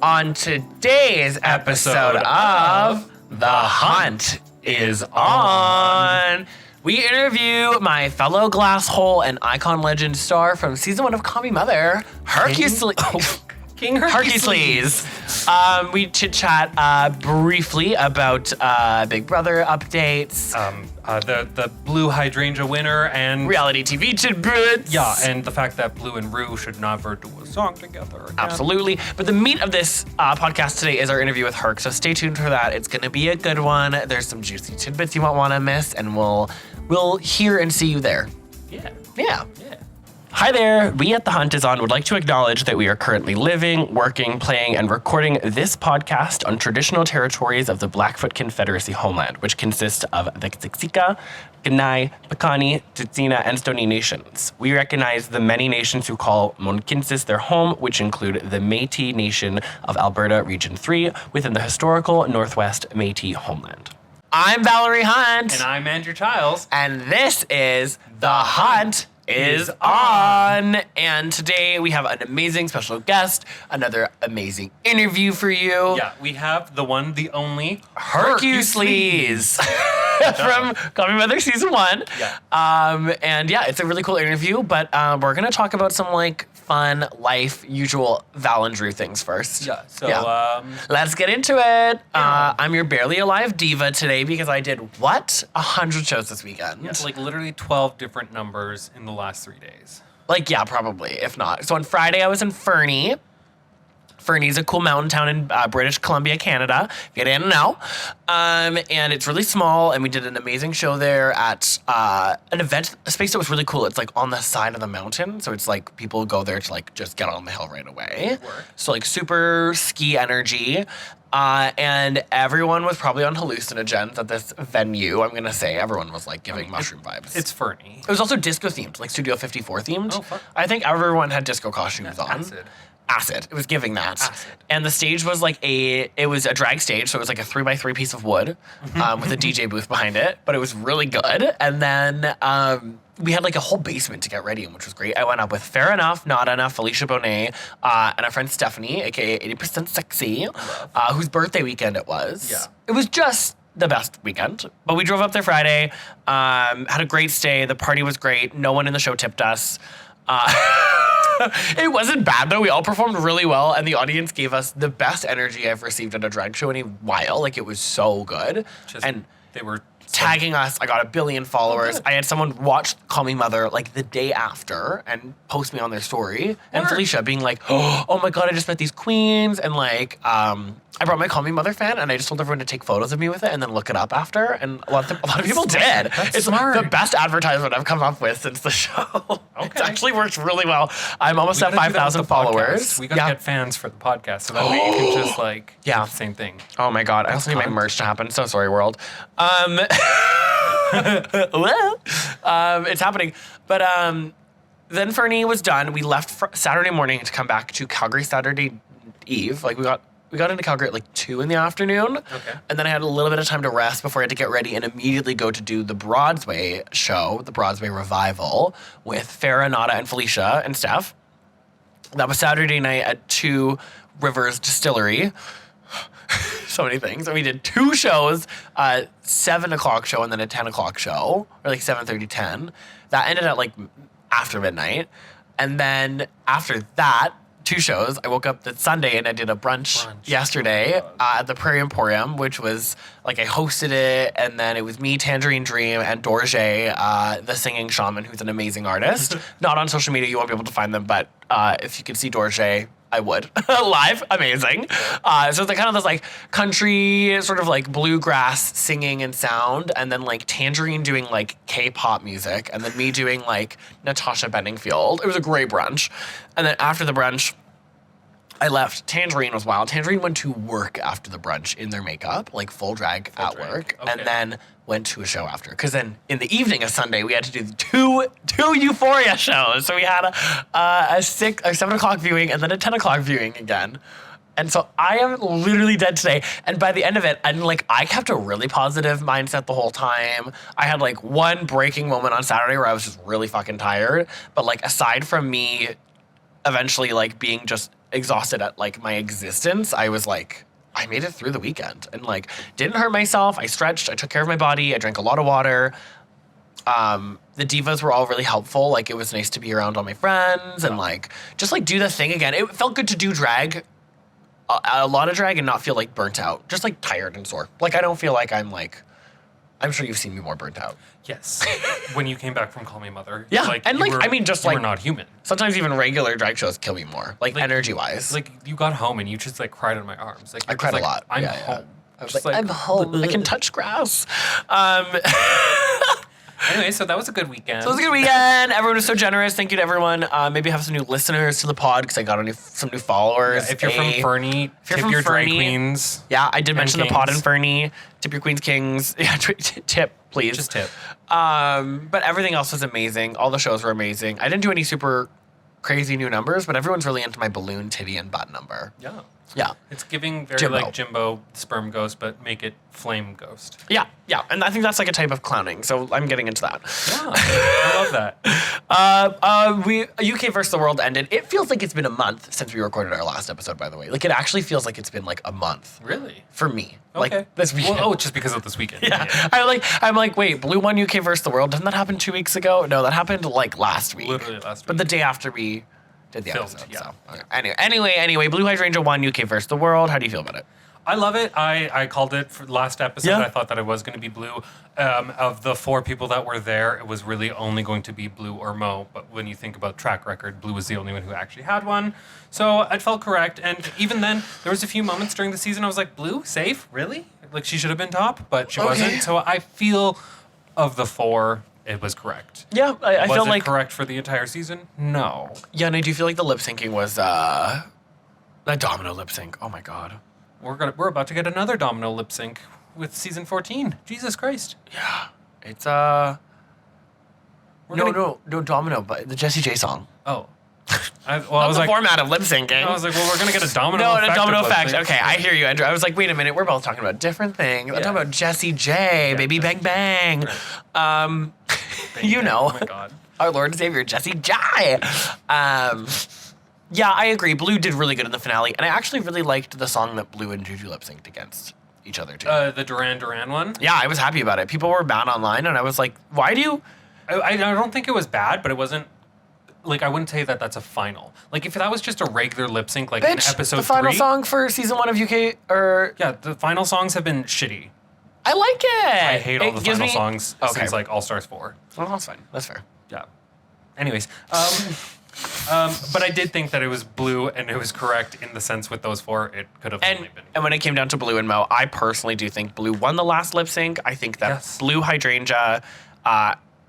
On today's episode of The Hunt is On, we interview my fellow GlassHole and Icon Legend star from season 1 of Call Me Mother, King Hercusleaze. We chit-chat briefly about Big Brother updates. The Blue Hydrangea winner and... reality TV tidbits. Yeah, and the fact that Blue and Rue should never do a song together again. Absolutely. But the meat of this podcast today is our interview with Herc, so stay tuned for that. It's going to be a good one. There's some juicy tidbits you won't want to miss, and we'll hear and see you there. Yeah. Hi there, we at The Hunt is On would like to acknowledge that we are currently living, working, playing, and recording this podcast on traditional territories of the Blackfoot Confederacy homeland, which consists of the Siksika, Kainai, Piikani, Tsuut'ina, and Stoney nations. We recognize the many nations who call Mooniyang their home, which include the Métis Nation of Alberta Region 3 within the historical Northwest Métis homeland. I'm Valerie Hunt. And I'm Andrew Childs. And this is The Hunt is On. And today we have an amazing special guest, another amazing interview for you. Yeah, we have the one, the only Hercusleaze from Call Me Mother season 1. Yeah. And yeah, it's a really cool interview, but we're gonna talk about some like fun life, usual Val and Drew things first. Yeah, so let's get into it. I'm your barely alive diva today because I did 100 shows this weekend. Yeah, like literally 12 different numbers in the last 3 days. Like, yeah, probably, if not. So on Friday, I was in Fernie. Fernie's a cool mountain town in British Columbia, Canada, if you didn't know. And it's really small, and we did an amazing show there at an event, a space that was really cool. It's like on the side of the mountain, so it's like people go there to like just get on the hill right away. So like super ski energy. And everyone was probably on hallucinogens at this venue. I'm going to say everyone was like giving mushroom vibes. It's Fernie. It was also disco themed, like Studio 54 themed. Oh, fuck. I think everyone had disco costumes on. Acid. It was giving that. Acid. And the stage was like it was a drag stage, so it was like a 3x3 piece of wood with a DJ booth behind it, but it was really good. And then we had like a whole basement to get ready in, which was great. I went up with Fair Enough, Not Enough, Felicia Bonet, and our friend Stephanie, aka 80% Sexy, whose birthday weekend it was. Yeah. It was just the best weekend. But we drove up there Friday, had a great stay. The party was great. No one in the show tipped us. It wasn't bad though. We all performed really well, and the audience gave us the best energy I've received at a drag show in a while. Like, it was so good. And they were tagging us. I got 1 billion followers. I had someone watch Call Me Mother like the day after and post me on their story. And Felicia being like, oh my God, I just met these queens. And like, I brought my Call Me Mother fan, and I just told everyone to take photos of me with it and then look it up after. And a lot of people did. It's smart. the best advertisement I've come up with since the show. It's actually worked really well. I'm almost at 5,000 followers. We gotta get fans for the podcast, so that way you can just like do the same thing. Oh my God, I also need my merch to happen. So sorry, world. It's happening. But then Fernie was done. We left Saturday morning to come back to Calgary Saturday Eve. Like, we got into Calgary at like 2 in the afternoon. Okay. And then I had a little bit of time to rest before I had to get ready and immediately go to do the Broadway show, the Broadway Revival, with Farah, Nada, and Felicia and Steph. That was Saturday night at Two Rivers Distillery. So many things. And we did 2 shows, 7 o'clock show and then a 10 o'clock show, or like 7:30, 10. That ended at like after midnight. And then after that, 2 shows. I woke up that Sunday and I did a brunch yesterday at the Prairie Emporium, which was like I hosted it, and then it was me, Tangerine Dream, and Dorje, the singing shaman, who's an amazing artist. Not on social media, you won't be able to find them, but if you could see Dorje, I would. Live, amazing. So it's like kind of this like country, sort of like bluegrass singing and sound, and then like Tangerine doing like K-pop music, and then me doing like Natasha Bedingfield. It was a great brunch. And then after the brunch, I left. Tangerine was wild. Tangerine went to work after the brunch in their makeup, like full drag at work, and then went to a show after. Because then in the evening of Sunday, we had to do two Euphoria shows. So we had a 7 o'clock viewing and then a 10 o'clock viewing again. And so I am literally dead today. And by the end of it, I kept a really positive mindset the whole time. I had like one breaking moment on Saturday where I was just really fucking tired. But like aside from me eventually, like, being just exhausted at, like, my existence, I was like, I made it through the weekend and, like, didn't hurt myself. I stretched. I took care of my body. I drank a lot of water. The divas were all really helpful. Like, it was nice to be around all my friends and, like, just, like, do the thing again. It felt good to do drag, a lot of drag, and not feel, like, burnt out. Just, like, tired and sore. Like, I don't feel like I'm, like, I'm sure you've seen me more burnt out. Yes. When you came back from Call Me Mother. Yeah, like, and, like, I mean, just, like... You were not human. Sometimes even regular drag shows kill me more, like energy-wise. Like, you got home and you just, like, cried in my arms. Like, I cried a lot. I'm home. I was like, I'm home. I can touch grass. Anyway, so that was a good weekend. So it was a good weekend. Everyone was so generous. Thank you to everyone. Maybe have some new listeners to the pod because I got some new followers. Yeah, if you're from Fernie, tip your drag queens. Yeah, I did mention the pod in Fernie. Tip your queens, kings. Yeah, tip, please. Just tip. But everything else was amazing. All the shows were amazing. I didn't do any super crazy new numbers, but everyone's really into my balloon, titty, and butt number. Yeah. Yeah. It's giving very Jimbo. like Jimbo Sperm Ghost, but make it Flame Ghost. Yeah, yeah. And I think that's like a type of clowning, so I'm getting into that. Yeah, I love that. UK versus the World ended. It feels like it's been a month since we recorded our last episode, by the way. Like, it actually feels like it's been like a month. Really? For me. Okay. Like, this weekend. Well, just because of this weekend. Yeah. I'm like, wait, Blue won UK versus the World. Didn't that happen 2 weeks ago? No, that happened like last week. Literally last week. But the day after we did the Filmed, episode. yeah. So. Okay. Anyway, Blue Hydrangea won UK versus the World. How do you feel about it? I love it. I called it for last episode. Yeah. I thought that it was going to be Blue. Of the 4 people that were there, it was really only going to be Blue or Mo. But when you think about track record, Blue was the only one who actually had one. So it felt correct. And even then, there was a few moments during the season I was like, Blue, safe? Really? Like, she should have been top, but she wasn't. So I feel of the 4, it was correct. Yeah, I feel like... Was it correct for the entire season? No. Yeah, and I do feel like the lip syncing was a domino lip sync. Oh my god. We're about to get another domino lip sync with season 14. Jesus Christ. Yeah. It's no domino, but the Jessie J song. Oh. I was the like, format of lip syncing. I was like, well, we're gonna get a domino No, effect. a domino of lip effect. sync. Okay, I hear you, Andrew. I was like, wait a minute, we're both talking about different things. I'm Yeah. talking about Jessie J, Baby Bang Bang. You know. Oh my god. Our Lord and Savior, Jessie J. Yeah, I agree. Blue did really good in the finale, and I actually really liked the song that Blue and Juju lip synced against each other too. The Duran Duran one? Yeah, I was happy about it. People were mad online, and I was like, why do you... I don't think it was bad, but it wasn't... Like, I wouldn't say that that's a final. Like, if that was just a regular lip sync, like in episode 3... the final song for season 1 of UK, or... Yeah, the final songs have been shitty. I like it! I hate all the final songs since, like, All Stars 4. Oh, that's fine. That's fair. Yeah. Anyways, but I did think that it was Blue, and it was correct in the sense with those 4, it could have only been. And when it came down to Blue and Mo, I personally do think Blue won the last lip sync. I think that Yes. Blue Hydrangea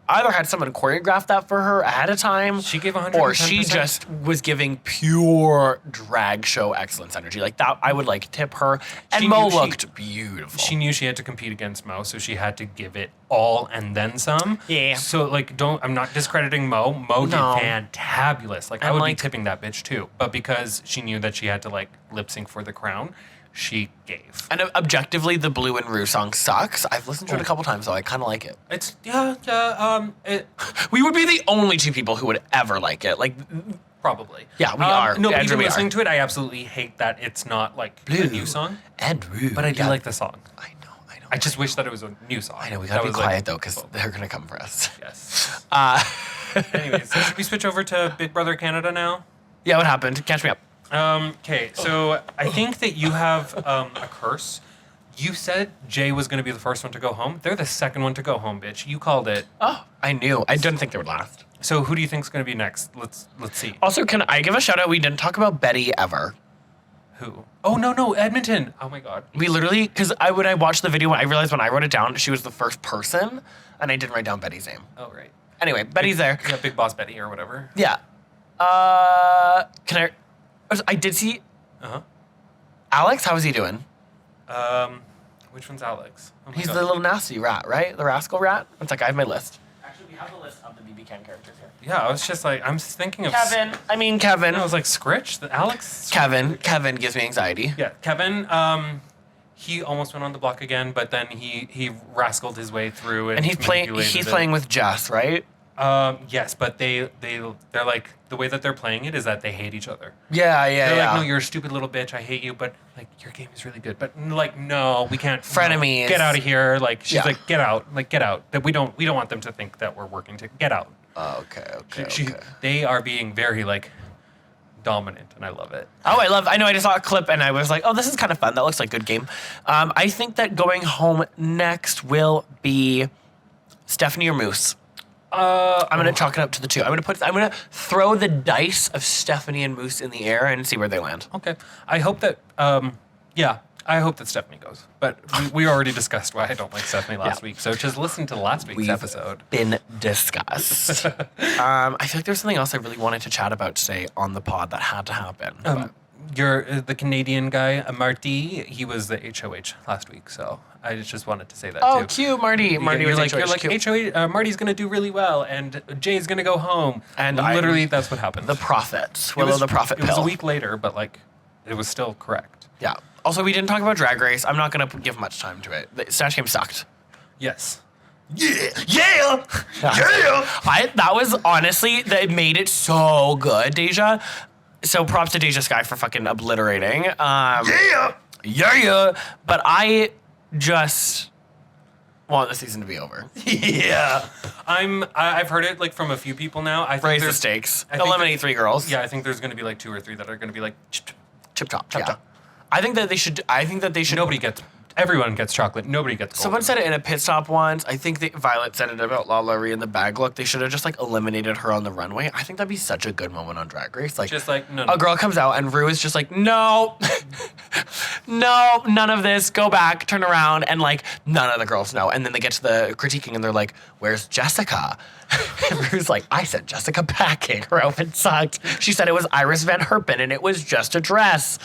either had someone choreograph that for her ahead of time, She gave 110%. or she just was giving pure drag show excellence energy. Like that, I would like tip her. And She Mo knew she- looked beautiful. She knew she had to compete against Mo, so she had to give it all and then some. Yeah. So, like, I'm not discrediting Mo. Mo did No. fantabulous. Like, I And, would like- be tipping that bitch too. But because she knew that she had to, like, lip sync for the crown, she gave. And objectively, the Blue and Rue song sucks. I've listened to it a couple times, though. I kind of like it. It's, We would be the only 2 people who would ever like it. Like, probably. Yeah, we are. No, but Andrew, even we listening are. to it, I absolutely hate that it's not, like, a new song. And Rue. But I do like the song. I know. I just wish that it was a new song. I know, we That gotta be was, like, quiet, though, because they're gonna come for us. Yes. Anyways, so should we switch over to Big Brother Canada now? Yeah, what happened? Catch me up. Okay, so I think that you have a curse. You said Jay was going to be the first one to go home. They're the second one to go home, bitch. You called it. Oh, I knew. I didn't think they would last. So who do you think's going to be next? Let's see. Also, can I give a shout out? We didn't talk about Betty ever. Who? Oh, no, Edmonton. Oh, my God. We literally, because when I watched the video, I realized when I wrote it down, she was the first person, and I didn't write down Betty's name. Oh, right. Anyway, Betty's there. Yeah, Big Boss Betty or whatever. Yeah. I did see Uh-huh. Alex. How is he doing? Which one's Alex? Oh my He's God. the little nasty rat, right? The rascal rat. It's like I have my list. Actually, we have the list of the BB Can characters here. Yeah, I was just like, I'm thinking of... Kevin. I was like, Scritch? Alex? Kevin gives me anxiety. Yeah, Kevin, he almost went on the block again, but then he rascaled his way through And he's playing with Jess, right? Yes, but they're like, the way that they're playing it is that they hate each other. Yeah, They're like, no, you're a stupid little bitch. I hate you, but like your game is really good. But like, no, we can't. Frenemies. No, get out of here. Like she's Yeah. like, get out. Like get out. That we don't want them to think that we're working to get out. Okay. They are being very like dominant, and I love it. Oh, I know. I just saw a clip and I was like, oh, this is kind of fun. That looks like a good game. I think that going home next will be Stephanie or Moose. I'm gonna chalk it up to the two. I'm gonna throw the dice of Stephanie and Moose in the air and see where they land. Okay. I hope that. I hope that Stephanie goes. But we already discussed why I don't like Stephanie last week. So just listen to last week's episode. Been discussed. I feel like there's something else I really wanted to chat about today on the pod that had to happen. You're the Canadian guy, Marty. He was the HOH last week, so I just wanted to say that too. Oh, cute, Marty. Marty was you're HOH. like Cute. HOH. Marty's gonna do really well, and Jay's gonna go home. And literally, that's what happened. The prophet. It was the prophet It was pill. a week later, but like, it was still correct. Yeah. Also, we didn't talk about Drag Race. I'm not gonna give much time to it. The Snatch Game sucked. Yes. Yeah. That was honestly, that made it so good, Deja. So props to Deja Sky for fucking obliterating. Yeah. But I just want the season to be over. Yeah. I've heard it like from a few people now. I think Raise the there's stakes. I think Eliminate 3 girls. Yeah, I think there's going to be like 2 or 3 that are going to be like Chip chop. Chop Yeah. chop. I think that they should. Everyone gets chocolate. Nobody gets gold. Someone said it in a pit stop once. I think Violet said it about Lalaurie in the bag look. They should have just like eliminated her on the runway. I think that'd be such a good moment on Drag Race. Like, just like no. a girl comes out and Rue is just like, no, no, none of this. Go back, turn around, and like none of the girls know. And then they get to the critiquing and they're like, "Where's Jessica?" And Rue's like, "I sent Jessica packing. Her outfit sucked. She said it was Iris Van Herpen and it was just a dress."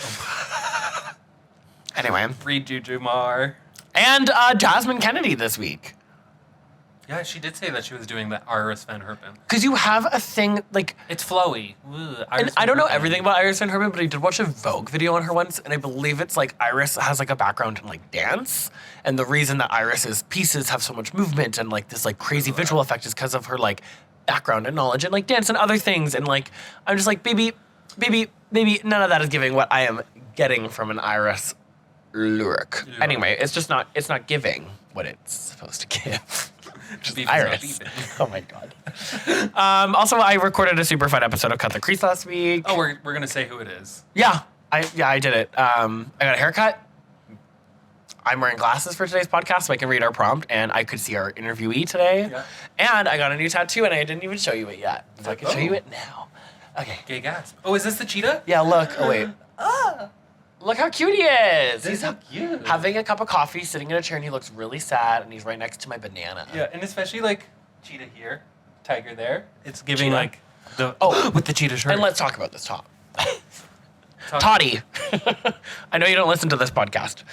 Anyway. Free Juju Mar. And Jasmine Kennedy this week. Yeah, she did say that she was doing the Iris Van Herpen. Because you have a thing, like... It's flowy. Ugh, And I don't know everything about Iris Van Herpen, but I did watch a Vogue video on her once, and I believe it's like Iris has like a background in like dance. And the reason that Iris's pieces have so much movement and like this like crazy visual effect is because of her like background and knowledge and like dance and other things. And like, I'm just like, baby, none of that is giving what I am getting from an Iris lyric. Anyway, it's not giving what it's supposed to give. Just Iris. Oh my god. Also, I recorded a super fun episode of Cut the Crease last week. Oh, we're gonna say who it is. Yeah, I did it. I got a haircut. I'm wearing glasses for today's podcast so I can read our prompt, and I could see our interviewee today. Yeah. And I got a new tattoo, and I didn't even show you it yet. So I can show you it now. Okay. Gay gasp. Oh, is this the cheetah? Yeah, look. Oh, wait. Look how cute he is. He's so cute. Having a cup of coffee, sitting in a chair, and he looks really sad, and he's right next to my banana. Yeah, and especially like cheetah here, tiger there. It's giving Cheetah. like the with the cheetah shirt. And let's talk about this top. Toddy. I know you don't listen to this podcast.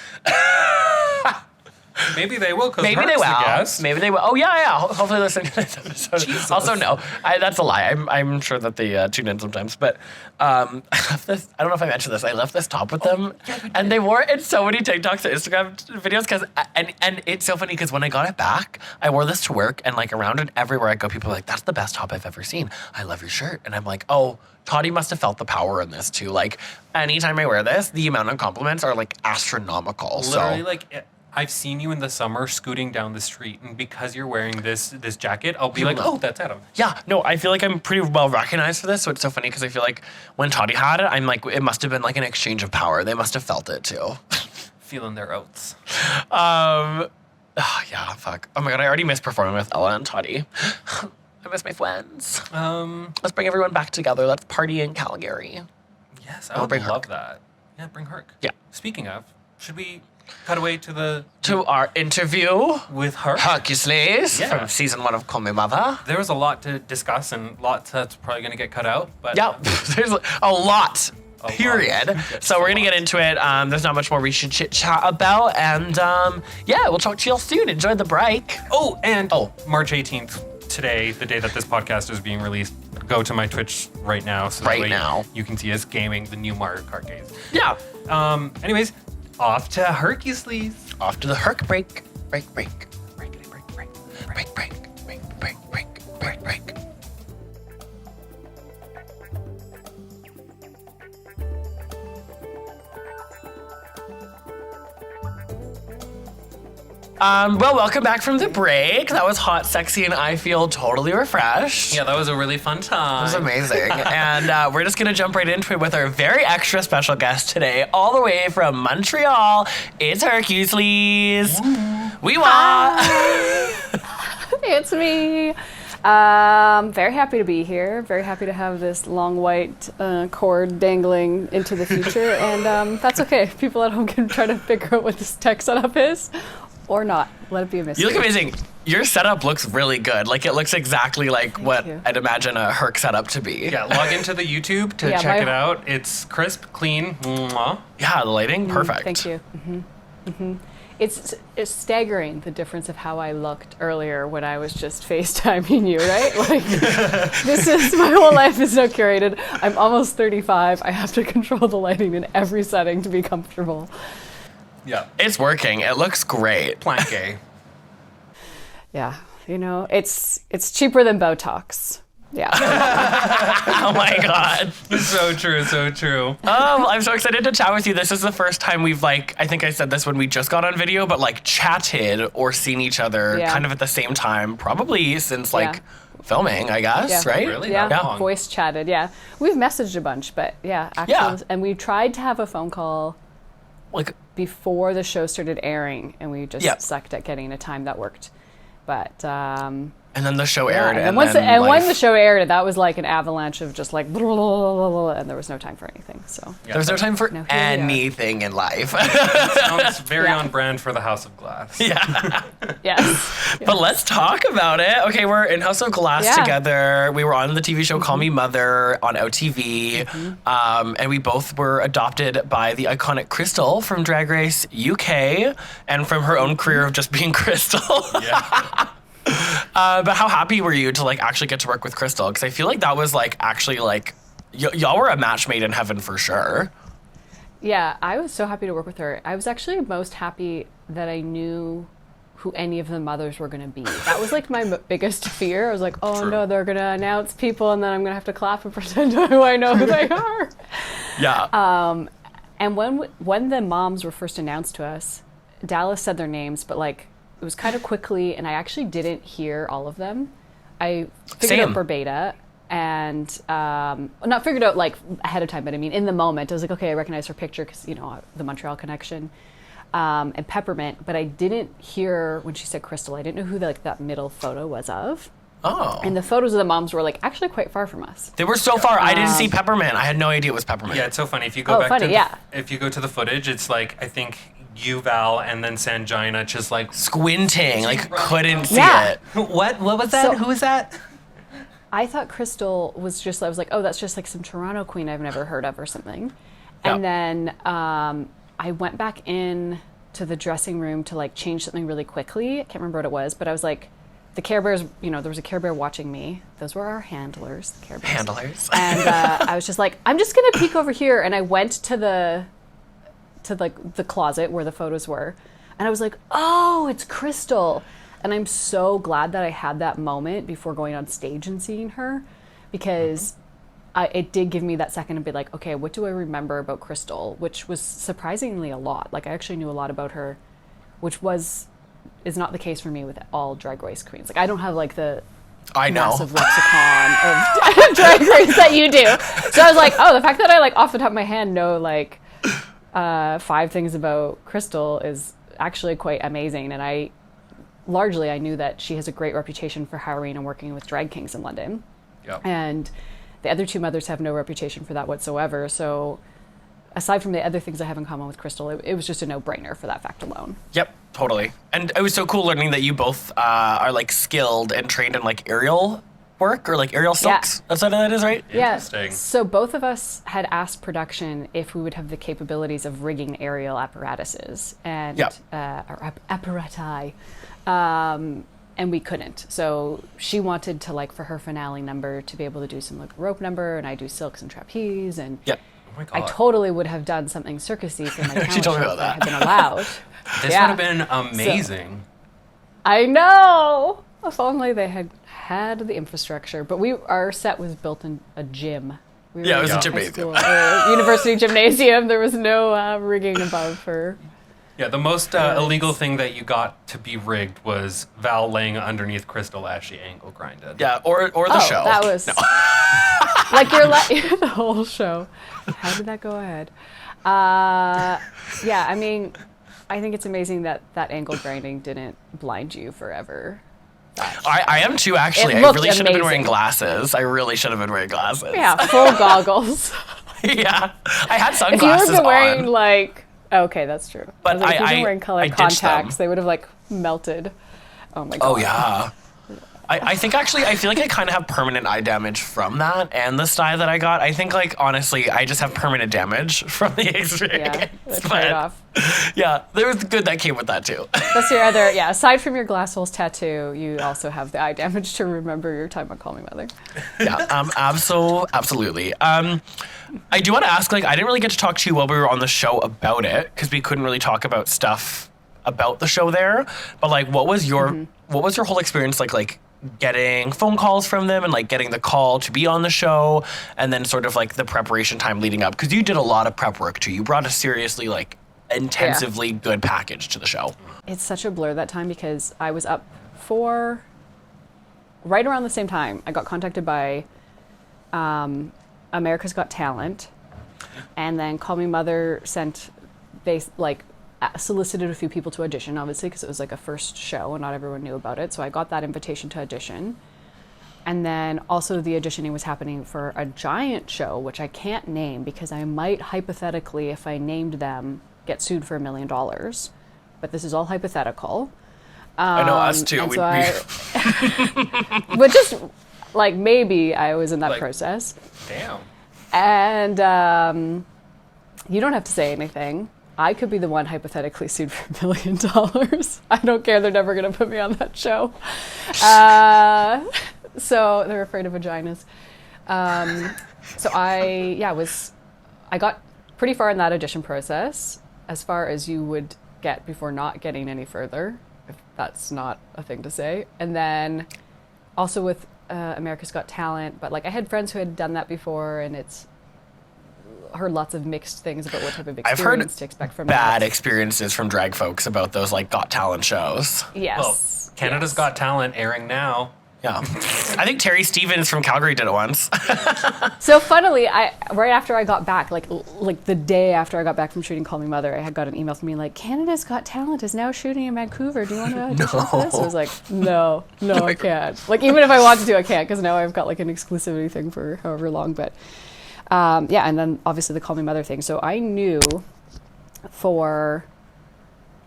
Maybe they will. Maybe they The will. guest. Maybe they will. Oh yeah. Hopefully listening to this episode. Jesus. Also, no, that's a lie. I'm sure that they tune in sometimes. But I left this. I don't know if I mentioned this. I left this top with them, and they wore it in so many TikToks and Instagram videos. Because and it's so funny because when I got it back, I wore this to work, and like around it everywhere I go, people are like, "That's the best top I've ever seen. I love your shirt." And I'm like, "Oh." Toddy must have felt the power in this too. Like anytime I wear this, the amount of compliments are like astronomical. Literally, so like I've seen you in the summer scooting down the street, and because you're wearing this jacket, I'll be like, "Oh, that's Adam." Yeah, no, I feel like I'm pretty well recognized for this. So it's so funny because I feel like when Toddy had it, I'm like, it must have been like an exchange of power. They must have felt it too. Feeling their oats. Yeah, fuck. Oh my god, I already missed performing with Ella and Toddy. I miss my friends. Let's bring everyone back together. Let's party in Calgary. Yes, I would bring love Herc. that. Yeah, bring Herc. Yeah. Speaking of, should we cut away to our interview with Herc? Hercusleaze Yeah. from season 1 of Call Me Mother. There was a lot to discuss and lots that's probably going to get cut out. But Yeah, there's a lot. A Period. lot. So we're gonna get into it. There's not much more we should chit chat about, and yeah, we'll talk to you all soon. Enjoy the break. March 18th, today, the day that this podcast is being released, go to my Twitch right now. So Right that way now. you can see us gaming the new Mario Kart games. Yeah. Anyways, off to Hercusleaze. Off to the Herc break. Break. Break. Well, welcome back from the break. That was hot, sexy, and I feel totally refreshed. Yeah, that was a really fun time. It was amazing. And we're just going to jump right into it with our very extra special guest today, all the way from Montreal. It's Hercusleaze. We want. It's me. Very happy to be here. Very happy to have this long white cord dangling into the future. And that's okay. People at home can try to figure out what this tech setup is or not. Let it be a mystery. You look amazing. Your setup looks really good. Like, it looks exactly like what I'd imagine a Herc setup to be. Yeah, log into the YouTube to check it out. It's crisp, clean. Mwah. Yeah, the lighting, perfect. Thank you. It's staggering, the difference of how I looked earlier when I was just FaceTiming you, right? Like, this is, my whole life is so curated. I'm almost 35. I have to control the lighting in every setting to be comfortable. Yeah. It's working. It looks great. Planqué. Yeah, you know, it's cheaper than Botox. Yeah. Oh my God. So true, so true. I'm so excited to chat with you. This is the first time we've, like, I think I said this when we just got on video, but like chatted or seen each other kind of at the same time, probably since like filming, I guess, right? Really? Yeah, voice chatted, yeah. We've messaged a bunch, but and we tried to have a phone call Like, before the show started airing, and we just sucked at getting a time that worked. But and then the show aired, and when the show aired, that was like an avalanche of just like, blah, blah, blah, blah, blah, and there was no time for anything. So there was no time for anything in life. Sounds very on brand for the House of Glass. Yeah. Yes. But let's talk about it. Okay, we're in House of Glass together. We were on the TV show Call Me Mother on OTV, and we both were adopted by the iconic Crystal from Drag Race UK, and from her own career of just being Crystal. Yeah. But how happy were you to like actually get to work with Crystal? Because I feel like that was like actually like y'all were a match made in heaven for sure. Yeah, I was so happy to work with her. I was actually most happy that I knew who any of the mothers were going to be. That was like my biggest fear. I was like, oh no, they're going to announce people and then I'm going to have to clap and pretend I know who they are. Yeah. And when the moms were first announced to us, Dallas said their names, but like it was kind of quickly, and I actually didn't hear all of them. I figured out Berbeta, and not figured out like ahead of time, but I mean in the moment, I was like, okay, I recognize her picture because, you know, the Montreal connection, and Peppermint, but I didn't hear when she said Crystal. I didn't know who that middle photo was of. Oh. And the photos of the moms were like actually quite far from us. They were so far. I didn't see Peppermint. I had no idea it was Peppermint. Yeah, it's so funny. If you go if you go to the footage, it's like I think you, Val, and then Sanjina just like squinting, like couldn't see it. What was that? Who was that? I thought Crystal was just, I was like, oh, that's just like some Toronto queen I've never heard of or something. And then I went back in to the dressing room to like change something really quickly. I can't remember what it was, but I was like, the Care Bears, you know, there was a Care Bear watching me. Those were our handlers, the Care Bears. Handlers. And I was just like, I'm just going to peek over here. And I went to the closet where the photos were. And I was like, oh, it's Crystal. And I'm so glad that I had that moment before going on stage and seeing her, because it did give me that second to be like, okay, what do I remember about Crystal? Which was surprisingly a lot. Like I actually knew a lot about her, which is not the case for me with all Drag Race queens. Like I don't have like the massive lexicon of Drag Race that you do. So I was like, oh, the fact that I like off the top of my hand know like 5 things about Crystal is actually quite amazing. And I knew that she has a great reputation for hiring and working with drag kings in London. Yep. And the other 2 mothers have no reputation for that whatsoever. So aside from the other things I have in common with Crystal, it was just a no-brainer for that fact alone. Yep, totally. And it was so cool learning that you both are like skilled and trained in like aerial work or like aerial silks. That's what that is, right? Yeah. So both of us had asked production if we would have the capabilities of rigging aerial apparatuses and or apparati. And we couldn't. So she wanted to like for her finale number to be able to do some like rope number, and I do silks and trapeze, and Yep. Oh my God. I totally would have done something circusy for my talent She told me show about if I had been allowed. This would have been amazing. I know. If only they had the infrastructure. But our set was built in a gym. We it was a high gymnasium. school, university gymnasium. There was no rigging above for Yeah, the most illegal thing that you got to be rigged was Val laying underneath Crystal as she angle grinded. Yeah, or the show. That was like the whole show. How did that go ahead? Yeah, I mean, I think it's amazing that angle grinding didn't blind you forever. I am too, actually. It I looked really should have been wearing amazing. glasses. I really should have been wearing glasses. Yeah, full goggles. Yeah. I had If you sunglasses were wearing on. like, okay, that's true. But I was like, if you I were wearing colored ditched contacts, them. they would have like melted. Oh my god. Oh, yeah. I think actually, I feel like I kind of have permanent eye damage from that and the sty that I got. I think, like, honestly, I just have permanent damage from the experience. Yeah, the But, trade-off. yeah, there was good that came with that, too. That's your other, yeah, aside from your GlassHoles tattoo, you also have the eye damage to remember your time on Call Me Mother. Yeah, absolutely. I do want to ask, like, I didn't really get to talk to you while we were on the show about it because we couldn't really talk about stuff about the show there. But, like, what was your whole experience like getting phone calls from them and like getting the call to be on the show and then sort of like the preparation time leading up? Because you did a lot of prep work too. You brought a seriously like intensively good package to the show. It's such a blur that time because I was up for right around the same time. I got contacted by America's Got Talent, and then Call Me Mother solicited a few people to audition, obviously, because it was like a first show and not everyone knew about it. So I got that invitation to audition. And then also the auditioning was happening for a giant show, which I can't name because I might hypothetically, if I named them, get sued for $1 million. But this is all hypothetical. I know us too. And but just like maybe I was in that Like- process. Damn. And you don't have to say anything. I could be the one hypothetically sued for $1 million. I don't care. They're never going to put me on that show. So they're afraid of vaginas. So I got pretty far in that audition process, as far as you would get before not getting any further, if that's not a thing to say. And then also with America's Got Talent, but like I had friends who had done that before, and it's heard lots of mixed things about what type of I've heard experience to expect from bad that. experiences from drag folks about those like Got Talent shows. Yes. Well, Canada's Got Talent airing now. Yeah. I think Terry Stevens from Calgary did it once. So funnily, right after I got back, like the day after I got back from shooting Call Me Mother, I had got an email from me like, Canada's Got Talent is now shooting in Vancouver. Do you want to audition for this? I was like, no, I can't. Like even if I wanted to, I can't, because now I've got like an exclusivity thing for however long. But yeah, and then obviously the Call Me Mother thing. So I knew for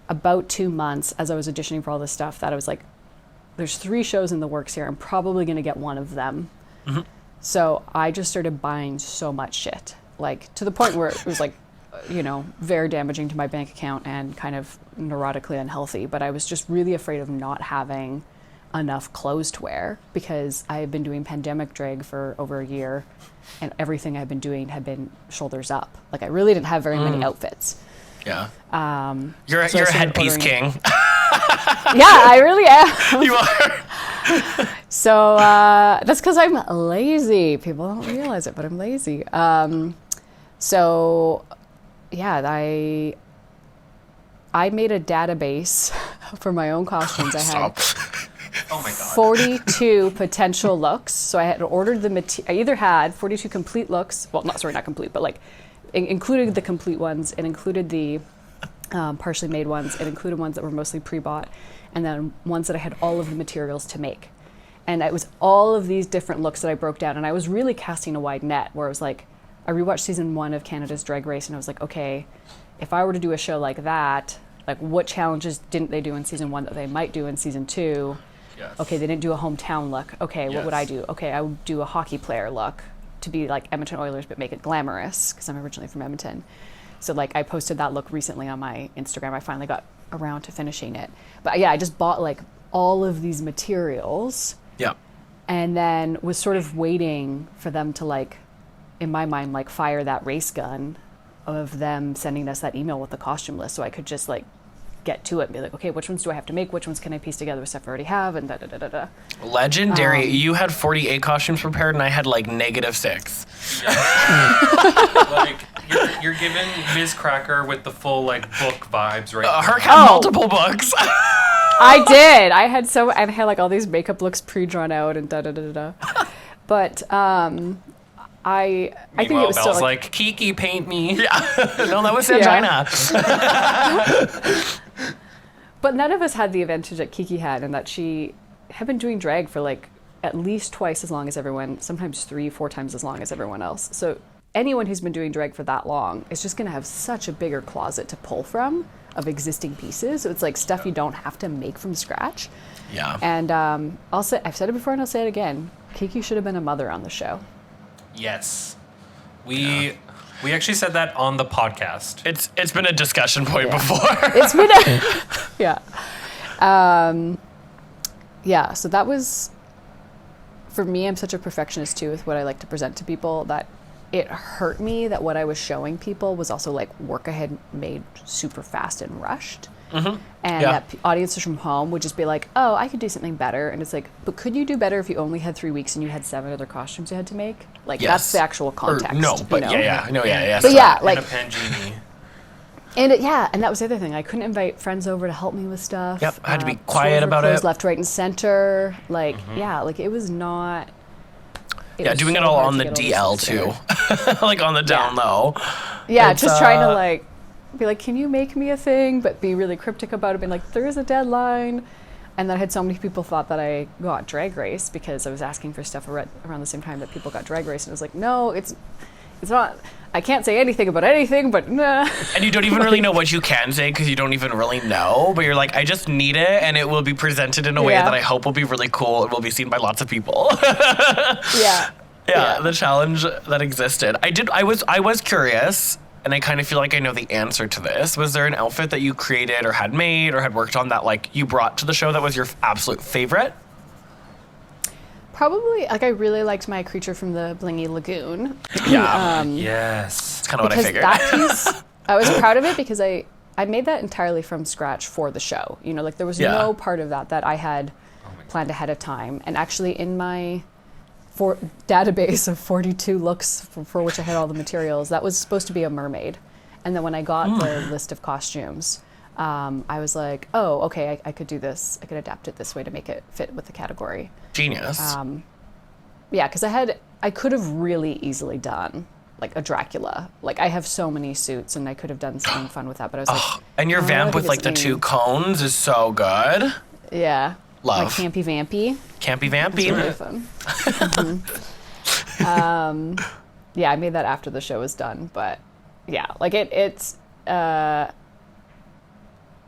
about 2 months as I was auditioning for all this stuff that I was like, there's 3 shows in the works here. I'm probably going to get one of them. Mm-hmm. So I just started buying so much shit, like to the point where it was like, very damaging to my bank account and kind of neurotically unhealthy. But I was just really afraid of not having enough clothes to wear because I had been doing pandemic drag for over a year and everything I've been doing had been shoulders up. Like I really didn't have very many outfits. Yeah. So You're I a started headpiece ordering- king. Yeah, I really am. You are. So that's because I'm lazy. People don't realize it, but I'm lazy. So yeah, I made a database for my own costumes. I had Oh my god. 42 potential looks. So I had ordered I either had 42 complete looks. Well, not complete, but like included the complete ones. It included the partially made ones. It included ones that were mostly pre-bought, and then ones that I had all of the materials to make. And it was all of these different looks that I broke down. And I was really casting a wide net where I was like, I rewatched season 1 of Canada's Drag Race, and I was like, okay, if I were to do a show like that, like what challenges didn't they do in season 1 that they might do in season 2? Yes. Okay, they didn't do a hometown look. Okay, what would I Yes. do? Okay, I would do a hockey player look to be like Edmonton Oilers, but make it glamorous because I'm originally from Edmonton. So like I posted that look recently on my Instagram. I finally got around to finishing it. But yeah, I just bought like all of these materials Yeah. and then was sort of waiting for them to like, in my mind, like fire that race gun of them sending us that email with the costume list so I could just like get to it and be like, okay, which ones do I have to make? Which ones can I piece together with stuff I already have? And da-da-da-da-da. Legendary. You had 48 costumes prepared and I had like -6. Like You're giving Ms. Cracker with the full like book vibes right now. Herc had multiple books. I did. I had like all these makeup looks pre-drawn out and da da da da. But I think it was still Belle's like Kiki, paint me. Yeah. No, that was Sangina. But none of us had the advantage that Kiki had, and that she had been doing drag for like at least twice as long as everyone, sometimes 3-4 times as long as everyone else. So anyone who's been doing drag for that long is just going to have such a bigger closet to pull from of existing pieces. So it's like stuff you don't have to make from scratch. Yeah. And I've said it before and I'll say it again. Kiki should have been a mother on the show. Yes. We actually said that on the podcast. It's been a discussion point before. It's been yeah. So that was, for me, I'm such a perfectionist too with what I like to present to people, that it hurt me that what I was showing people was also like work I had made super fast and rushed. And that audiences from home would just be like, oh, I could do something better. And it's like, but could you do better if you only had 3 weeks and you had 7 other costumes you had to make? Like, that's the actual context. Or, no, but you know? yeah. But yeah, like, and a Pangini. and and that was the other thing. I couldn't invite friends over to help me with stuff. Yep, I had to be quiet about it. Left, right, and center. Like, like it was not. Doing it all on the DL too, like on the down low. Yeah, just trying to like be like, can you make me a thing? But be really cryptic about it, being like, there is a deadline. And then I had so many people thought that I got Drag Race because I was asking for stuff around the same time that people got Drag Race, and I was like, no, it's not. I can't say anything about anything, but nah. And you don't even really know what you can say because you don't even really know. But you're like, I just need it, and it will be presented in a way that I hope will be really cool and will be seen by lots of people. Yeah, the challenge that existed. I was curious, and I kind of feel like I know the answer to this. Was there an outfit that you created or had made or had worked on that like you brought to the show that was your absolute favorite? Probably, like, I really liked my creature from the Blingy Lagoon. Yeah. Yes. That's kind of what I figured. That piece, I was proud of it because I made that entirely from scratch for the show. You know, like, there was no part of that I had planned ahead of time. And actually, in my database of 42 looks for which I had all the materials, that was supposed to be a mermaid. And then when I got the list of costumes, I was like, oh, okay, I could do this. I could adapt it this way to make it fit with the category. Genius. Yeah, because I could have really easily done like a Dracula. Like, I have so many suits and I could have done something fun with that, but I was like, and your vamp with like the 2 cones is so good. Yeah. Love. Like campy vampy. Campy vampy. It's really fun. Yeah, I made that after the show was done, but yeah, like it's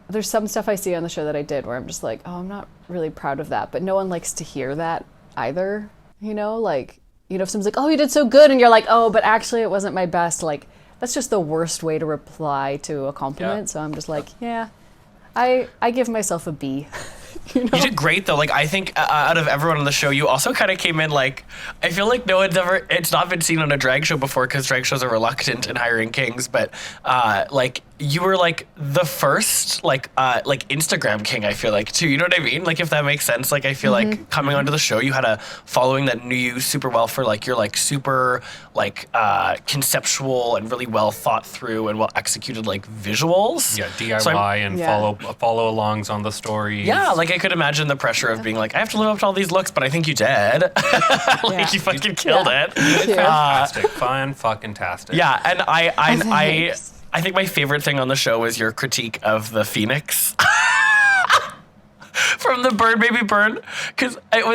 there's some stuff I see on the show that I did where I'm just like, oh, I'm not really proud of that, but no one likes to hear that either, you know, like, you know, if someone's like, oh, you did so good, and you're like, oh, but actually it wasn't my best, like, that's just the worst way to reply to a compliment. So I'm just like, yeah, I give myself a B. You know? You did great though. Like, I think out of everyone on the show, you also kind of came in like, I feel like it's not been seen on a drag show before because drag shows are reluctant in hiring kings, but like, you were like the first like Instagram king, I feel like, too. You know what I mean? Like, if that makes sense. Like, I feel like coming onto the show, you had a following that knew you super well for like your like super like conceptual and really well thought through and well executed like visuals. Yeah, DIY follow alongs on the story. Yeah, like I could imagine the pressure of being like, I have to live up to all these looks, but I think you did. Like, you fucking killed it. Fantastic, fun, fucking tastic. Yeah, and I think my favorite thing on the show was your critique of the Phoenix. From the Burn Baby Burn, because it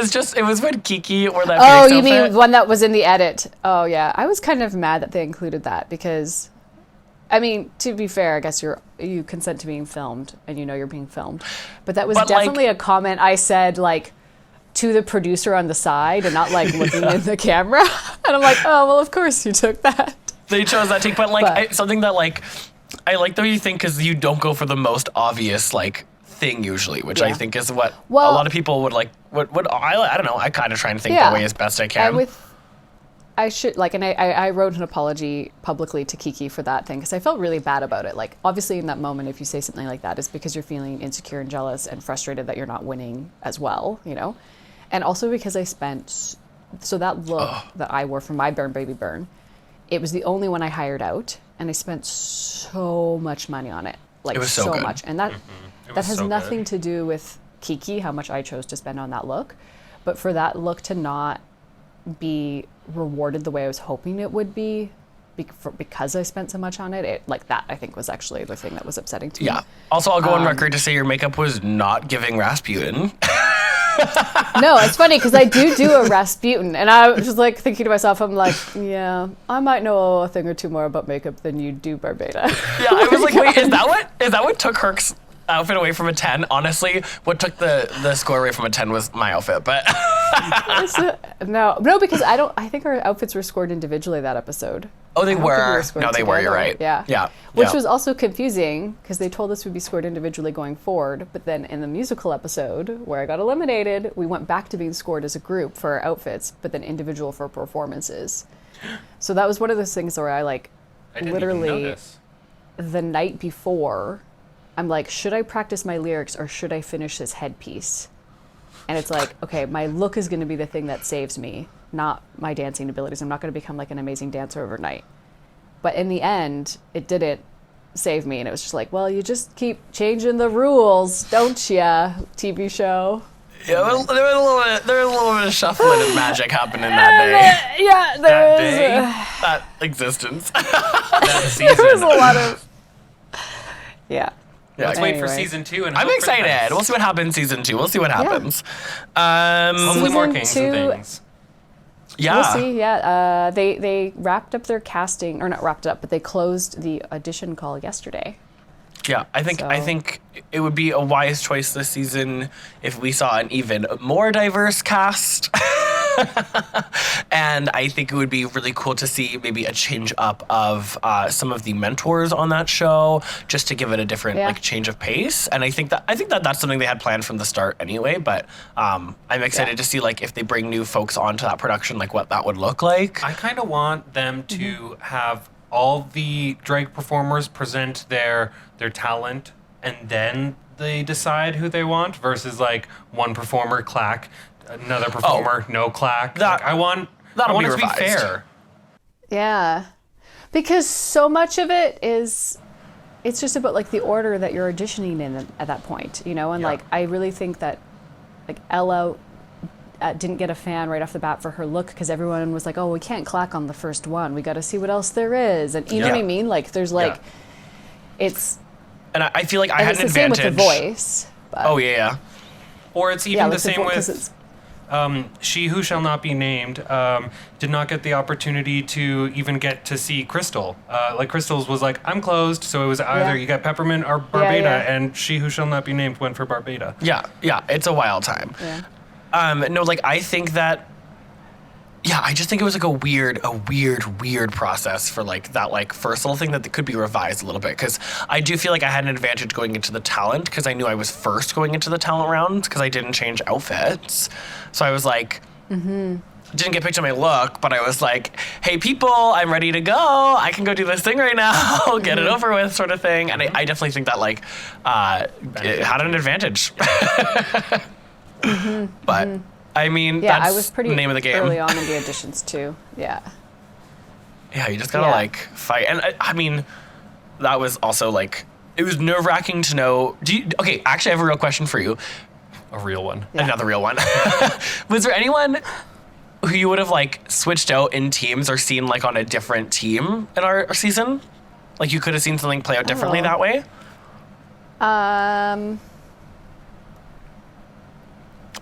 was when Kiki wore that Phoenix outfit. You mean one that was in the edit? Oh yeah, I was kind of mad that they included that because, I mean, to be fair, I guess you consent to being filmed and you know you're being filmed, but that was definitely a comment I said like to the producer on the side and not like looking in the camera, and I'm like, oh well, of course you took that. They chose that take, but like something that like I like the way you think because you don't go for the most obvious like thing usually, which I think is what a lot of people would like. What I don't know. I kind of try and think that way as best I can. I wrote an apology publicly to Kiki for that thing because I felt really bad about it. Like, obviously in that moment, if you say something like that, it's because you're feeling insecure and jealous and frustrated that you're not winning as well, you know, and also because that look that I wore for my Burn Baby Burn. It was the only one I hired out, and I spent so much money on it. Like, It was so good. much. And that It that was has so nothing good. to do with Kiki, how much I chose to spend on that look. But for that look to not be rewarded the way I was hoping it would be because I spent so much on it, like that, I think was actually the thing that was upsetting to me. Yeah. Also, I'll go on record to say your makeup was not giving Rasputin. No, it's funny because I do a Rasputin, and I was just like thinking to myself, I'm like, yeah, I might know a thing or two more about makeup than you do, Barbada. Yeah, I was like, wait, is that what took Herc's outfit away from a 10? Honestly, what took the score away from a 10 was my outfit, but No, because I think our outfits were scored individually that episode. oh, they I don't think we were. scored No, they were. You're together. right. Yeah. Yeah. Which yeah. was also confusing because they told us we'd be scored individually going forward, but then in the musical episode where I got eliminated, we went back to being scored as a group for our outfits, but then individual for performances. So that was one of those things where I I didn't even literally notice. the night before, I'm like, should I practice my lyrics or should I finish this headpiece? And it's like, okay, my look is going to be the thing that saves me, not my dancing abilities. I'm not going to become like an amazing dancer overnight. But in the end, it didn't save me. And it was just like, well, you just keep changing the rules, don't ya, TV show? Yeah, there was a little bit of shuffling and magic happening that day. Yeah, That day? That existence. That there was season. a lot of... Yeah. Yeah, Let's wait for Anyway. season 2 and I'm hope for the excited. best. We'll see what happens season 2. We'll see what happens. Hopefully more Season kings 2 and things. Yeah. We'll see, yeah. They wrapped up their casting, or not wrapped it up, but they closed the audition call yesterday. Yeah, I think it would be a wise choice this season if we saw an even more diverse cast. And I think it would be really cool to see maybe a change up of some of the mentors on that show, just to give it a different Yeah. like change of pace. And I think that that's something they had planned from the start anyway. But I'm excited to see like if they bring new folks onto that production, like what that would look like. I kind of want them to have all the drag performers present their talent and then they decide who they want versus like one performer clack, another performer no clack. That- I want that'll be it to be revised. fair. Yeah. Because so much of it is, it's just about like the order that you're auditioning in at that point, you know? And Yeah. like, I really think that like Ella didn't get a fan right off the bat for her look because everyone was like, oh, we can't clack on the first one. We got to see what else there is. And you know Yeah. what I mean? Like, there's like, Yeah. it's, And I feel like I and had it's an the same advantage. with the voice. But, Oh yeah. Or it's even yeah, the like same because with it's, She Who Shall Not Be Named did not get the opportunity to even get to see Crystal. Like Crystal's was like, I'm closed, so it was either Yeah. you got Peppermint or Barbada, yeah. and She Who Shall Not Be Named went for Barbada. Yeah, it's a wild time. yeah. No, like I think that. Yeah, I just think it was like a weird process for like that like first little thing that could be revised a little bit because I do feel like I had an advantage going into the talent because I knew I was first going into the talent round because I didn't change outfits, so I was like. Didn't get picked on my look, but I was like, hey, people, I'm ready to go. I can go do this thing right now. Get it over with sort of thing. And I definitely think that, like, it had an advantage. But, I mean, Yeah, that's I was pretty the name of the game. early on in the auditions too. Yeah. Yeah, you just gotta, Yeah. like, fight. And, I mean, that was also, like, it was nerve-wracking to know. Okay, actually, I have a real question for you. A real one. Yeah. Another real one. Was there anyone who you would have like switched out in teams or seen like on a different team in our season? Like you could have seen something play out differently Oh. that way?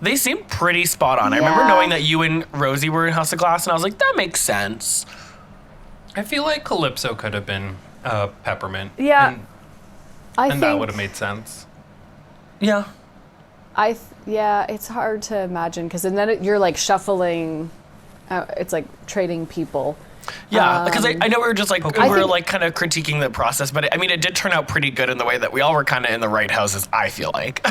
They seem pretty spot on. I remember Yeah. knowing that you and Rosie were in House of Glass and I was like, that makes sense. I feel like Calypso could have been Peppermint. Yeah, And, I and think that would have made sense. Yeah. yeah, it's hard to imagine because then you're like shuffling. It's like trading people. Yeah, because I know we were just like, I we were think- like kind of critiquing the process, but I mean, it did turn out pretty good in the way that we all were kind of in the right houses, I feel like.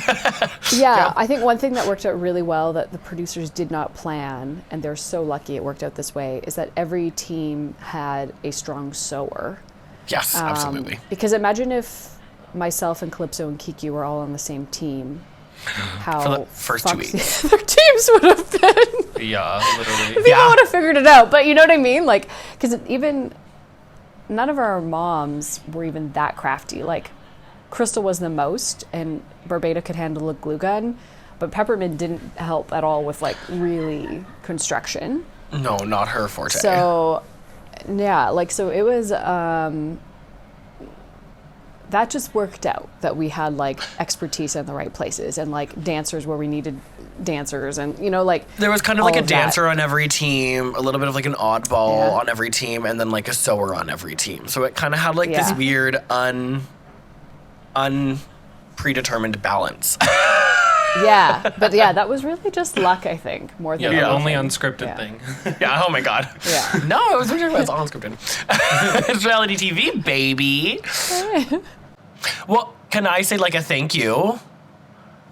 Yeah, I think one thing that worked out really well that the producers did not plan, and they're so lucky it worked out this way, is that every team had a strong sewer. Yes, absolutely. Because imagine if myself and Calypso and Kiki were all on the same team. How For the first 2 fucked weeks. their teams would have been. Yeah, literally. People would have figured it out, but you know what I mean? Like, because even none of our moms were even that crafty. Like, Crystal was the most, and Barbada could handle a glue gun, but Peppermint didn't help at all with like really construction. No, not her forte. So, yeah, like, so it was, that just worked out that we had like expertise in the right places and like dancers where we needed dancers, and you know, like there was kind of like a that. dancer on every team, a little bit of like an oddball Yeah. on every team, and then like a sewer on every team. So it kind of had like this Yeah. weird unpredetermined balance. Yeah, but yeah, that was really just luck, I think, more Yeah, than the only anything. unscripted Yeah. thing. Yeah, oh my god. Yeah. No, it was unscripted. It's reality TV, baby. Well, can I say like a thank you?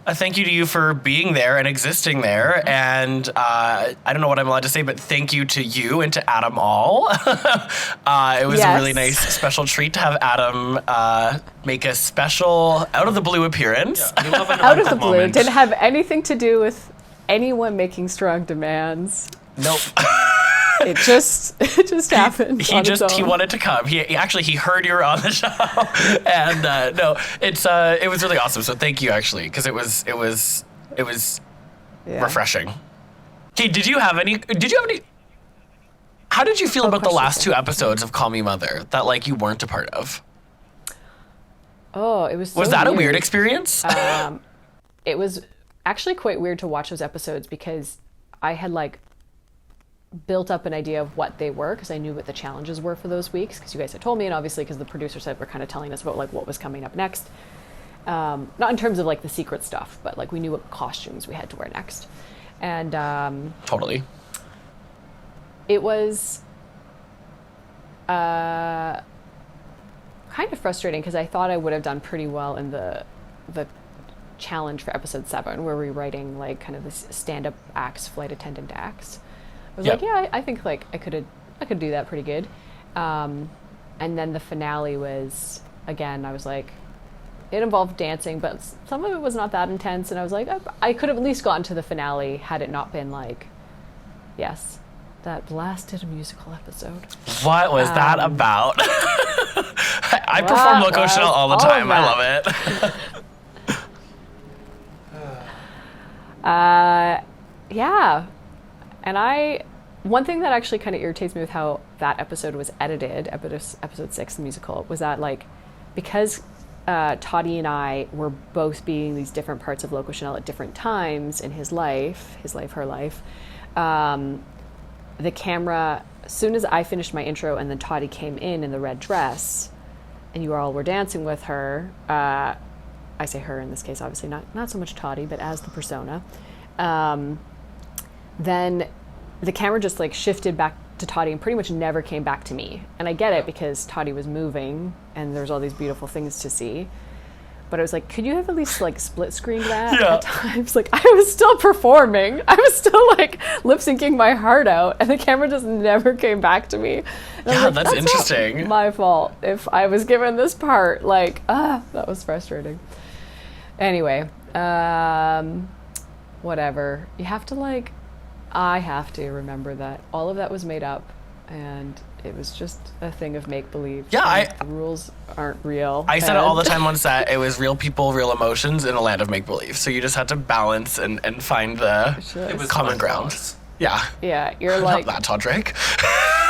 A thank you to you for being there and existing there. And I don't know what I'm allowed to say, but thank you to you and to Adam All. It was a Yes. really nice special treat to have Adam make a special out of the blue appearance. We love an Out of uncle the blue, moment. didn't have anything to do with anyone making strong demands. Nope. It just happened. He on its just he own. wanted to come. He actually he heard you were on the show, and no, it was really awesome. So thank you actually, because it was Yeah. refreshing. Okay, did you have any? How did you feel about the question, last two episodes of Call Me Mother that like you weren't a part of? Oh, it was. Was so that a weird experience? It was actually quite weird to watch those episodes because I had like built up an idea of what they were because I knew what the challenges were for those weeks because you guys had told me, and obviously because the producer said we're kind of telling us about like what was coming up next. Not in terms of like the secret stuff, but like we knew what costumes we had to wear next, and Totally. it was kind of frustrating because I thought I would have done pretty well in the challenge for episode 7 where we're writing like kind of this stand-up acts, flight attendant acts. I was Yep. like, yeah, I think like I could do that pretty good. And then the finale was, again, I was like, it involved dancing, but some of it was not that intense. And I was like, I could have at least gotten to the finale had it not been like, yes, that blasted musical episode. What was that about? I perform That Loco was Chanel all the all of time. I that. love it. Yeah. And one thing that actually kind of irritates me with how that episode was edited, episode 6, the musical, was that like, because Toddy and I were both being these different parts of Loco Chanel at different times in his life, her life, the camera, as soon as I finished my intro and then Toddy came in the red dress and you all were dancing with her, I say her in this case, obviously not so much Toddy, but as the persona, then the camera just like shifted back to Toddy and pretty much never came back to me. And I get it because Toddy was moving and there's all these beautiful things to see. But I was like, could you have at least like split screened that Yeah. at times? Like I was still performing. I was still like lip syncing my heart out and the camera just never came back to me. And I was Yeah, like, that's not interesting. my fault if I was given this part. Like, that was frustrating. Anyway, whatever. You have to like, I have to remember that all of that was made up and it was just a thing of make-believe. Yeah, the rules aren't real. I said it all the and- time on set. It was real people, real emotions in a land of make-believe. So you just had to balance and find the It was common fun ground. for us. Yeah. Yeah, you're Not like, that, Todrick.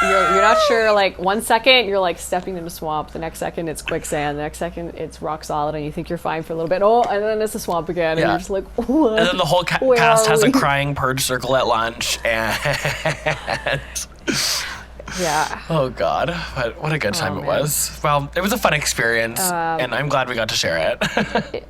you're not sure, like, 1 second you're like stepping in a swamp, the next second it's quicksand, the next second it's rock solid, and you think you're fine for a little bit, and then it's a swamp again, and Yeah. you're just like, what? And then the whole Where cast are has a we? crying purge circle at lunch. And Yeah. oh God, what a good time it man. was. Well, it was a fun experience, and I'm glad we got to share it.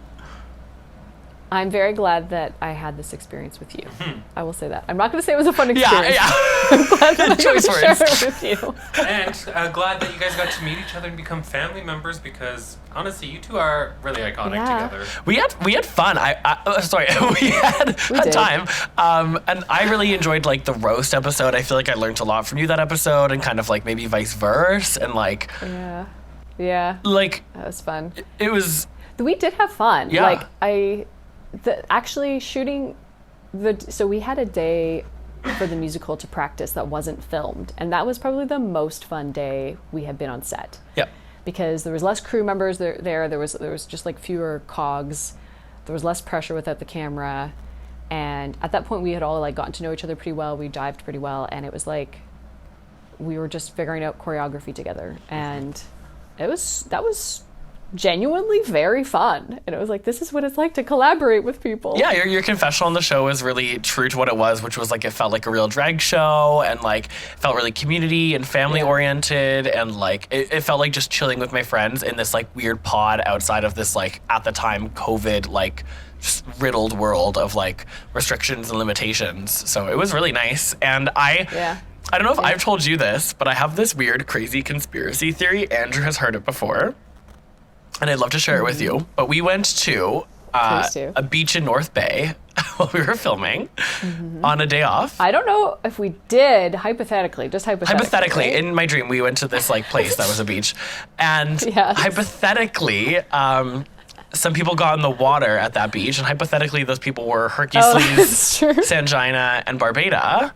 I'm very glad that I had this experience with you. I will say that. I'm not going to say it was a fun yeah, experience. yeah. I'm glad that I got Choice to share words. it with you. And glad that you guys got to meet each other and become family members because honestly, you two are really iconic Yeah. together. We had fun. Sorry, we had a did. time. And I really enjoyed like the roast episode. I feel like I learned a lot from you that episode, and kind of like maybe vice versa, and like Yeah. like That was fun. it was. We did have fun. Yeah. Like actually shooting so we had a day for the musical to practice that wasn't filmed. And that was probably the most fun day we had been on set. Yep. Because there was less crew members there. There was just like fewer cogs. There was less pressure without the camera. And at that point we had all like gotten to know each other pretty well. We jived pretty well. And it was like, we were just figuring out choreography together. And that was genuinely very fun. And it was like, this is what it's like to collaborate with people. Yeah, your confessional on the show is really true to what it was, which was like, it felt like a real drag show, and like it felt really community and family oriented, and like it felt like just chilling with my friends in this like weird pod outside of this like at the time COVID like just riddled world of like restrictions and limitations. So it was really nice. And I don't know if I've told you this, but I have this weird crazy conspiracy theory. Andrew has heard it before, and I'd love to share it with you. But we went to a beach in North Bay while we were filming on a day off. I don't know if we did, hypothetically, just hypothetically. Hypothetically, right? in my dream, we went to this like place that was a beach. And hypothetically, some people got in the water at that beach. And hypothetically, those people were Hercusleaze, Sangina, and Barbada.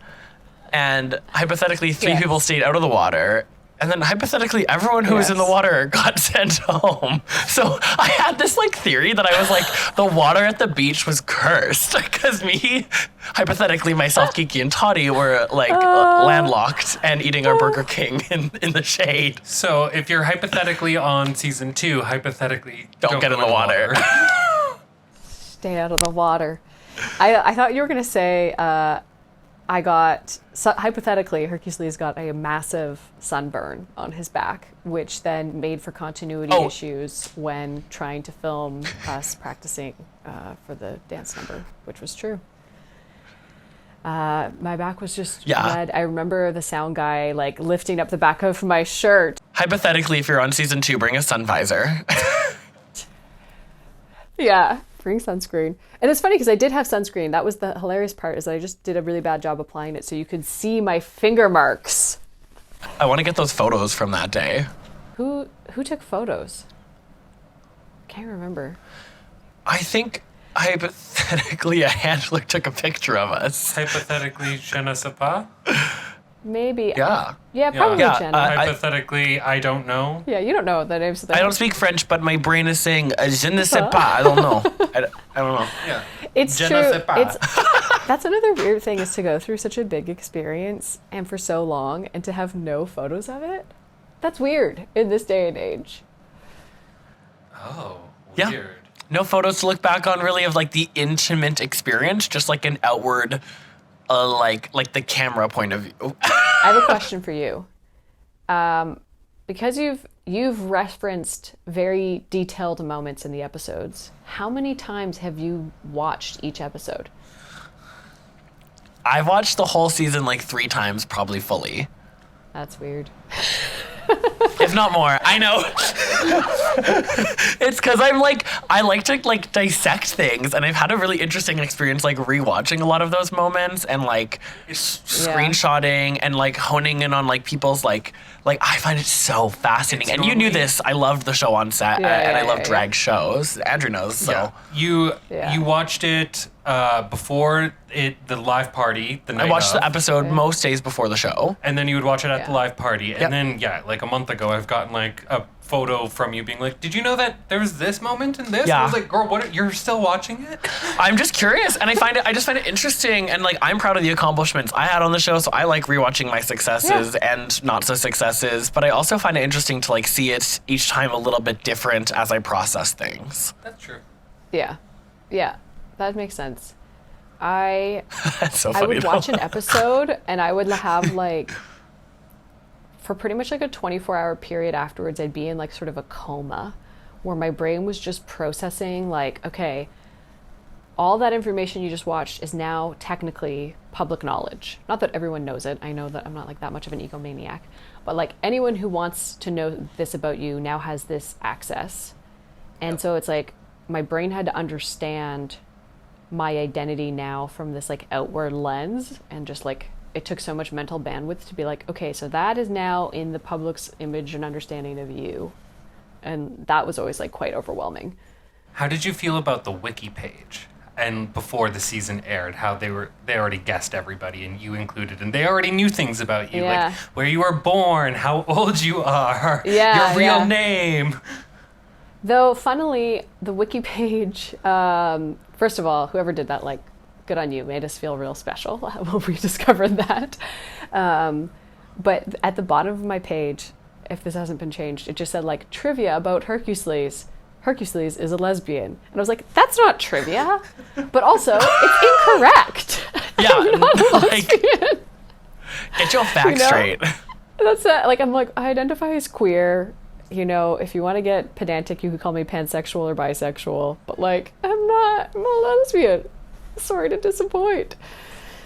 And hypothetically, 3 people stayed out of the water. And then hypothetically, everyone who was in the water got sent home. So I had this like theory that I was like, the water at the beach was cursed. Because me, hypothetically, myself, Kiki, and Toddy were like landlocked and eating our Burger King in the shade. So if you're hypothetically on season 2, hypothetically, don't get in the water. Stay out of the water. I thought you were going to say, hypothetically, Hercusleaze got a massive sunburn on his back, which then made for continuity issues when trying to film us practicing for the dance number, which was true. My back was just red. I remember the sound guy like lifting up the back of my shirt. Hypothetically, if you're on season 2, bring a sun visor. Yeah. Bring sunscreen. And it's funny because I did have sunscreen. That was the hilarious part, is that I just did a really bad job applying it so you could see my finger marks. I want to get those photos from that day. Who took photos? I can't remember. I think hypothetically a handler took a picture of us. Hypothetically, je ne sais pas. Maybe. Yeah. Yeah, probably Jenna. Hypothetically, I don't know. Yeah, you don't know the names of the I don't speak French, but my brain is saying je ne sais pas. I don't know. I don't know. Yeah. It's Je true. ne sais pas. That's another weird thing, is to go through such a big experience and for so long and to have no photos of it. That's weird in this day and age. Oh, Yeah. weird. No photos to look back on really of like the intimate experience, just like an outward like the camera point of view. I have a question for you. Because you've referenced very detailed moments in the episodes, how many times have you watched each episode? I've watched the whole season like 3 times, probably fully. That's weird. If not more. I know. It's because I like to like dissect things, and I've had a really interesting experience like rewatching a lot of those moments and like screenshotting and like honing in on like people's like I find it so fascinating. And you knew this. I loved the show on set, and I love drag shows. Andrew knows. So you watched it before the live party the night I watched of, the episode most days before the show. and then you would watch it at the live party, and then like a month ago I've gotten like a photo from you being like, did you know that there was this moment in this? Yeah. I was like, girl, what? You're still watching it? I'm just curious, and I just find it interesting, and like I'm proud of the accomplishments I had on the show, so I like rewatching my successes and not so successes, but I also find it interesting to like see it each time a little bit different as I process things. That's true. Yeah, that makes sense. That's so funny. I would watch an episode and I would have like, for pretty much like a 24-hour period afterwards, I'd be in like sort of a coma where my brain was just processing like, okay, all that information you just watched is now technically public knowledge. Not that everyone knows it. I know that I'm not like that much of an egomaniac, but like anyone who wants to know this about you now has this access. And so it's like my brain had to understand my identity now from this like outward lens, and just like it took so much mental bandwidth to be like, okay, so that is now in the public's image and understanding of you. And that was always like quite overwhelming. How did you feel about the wiki page? and before the season aired, how they already guessed everybody, and you included, and they already knew things about you, like where you were born, how old you are, your real name. Though, funnily, the wiki page, first of all, whoever did that, like, good on you, made us feel real special when we discovered that. But at the bottom of my page, if this hasn't been changed, it just said, like, trivia about Hercusleaze. Hercusleaze is a lesbian. And I was like, that's not trivia. But also, it's incorrect. Yeah. I'm not a lesbian. Get your facts straight. That's like, I'm like, I identify as queer. You know, if you want to get pedantic, you could call me pansexual or bisexual. But, like, I'm not a lesbian. Sorry to disappoint.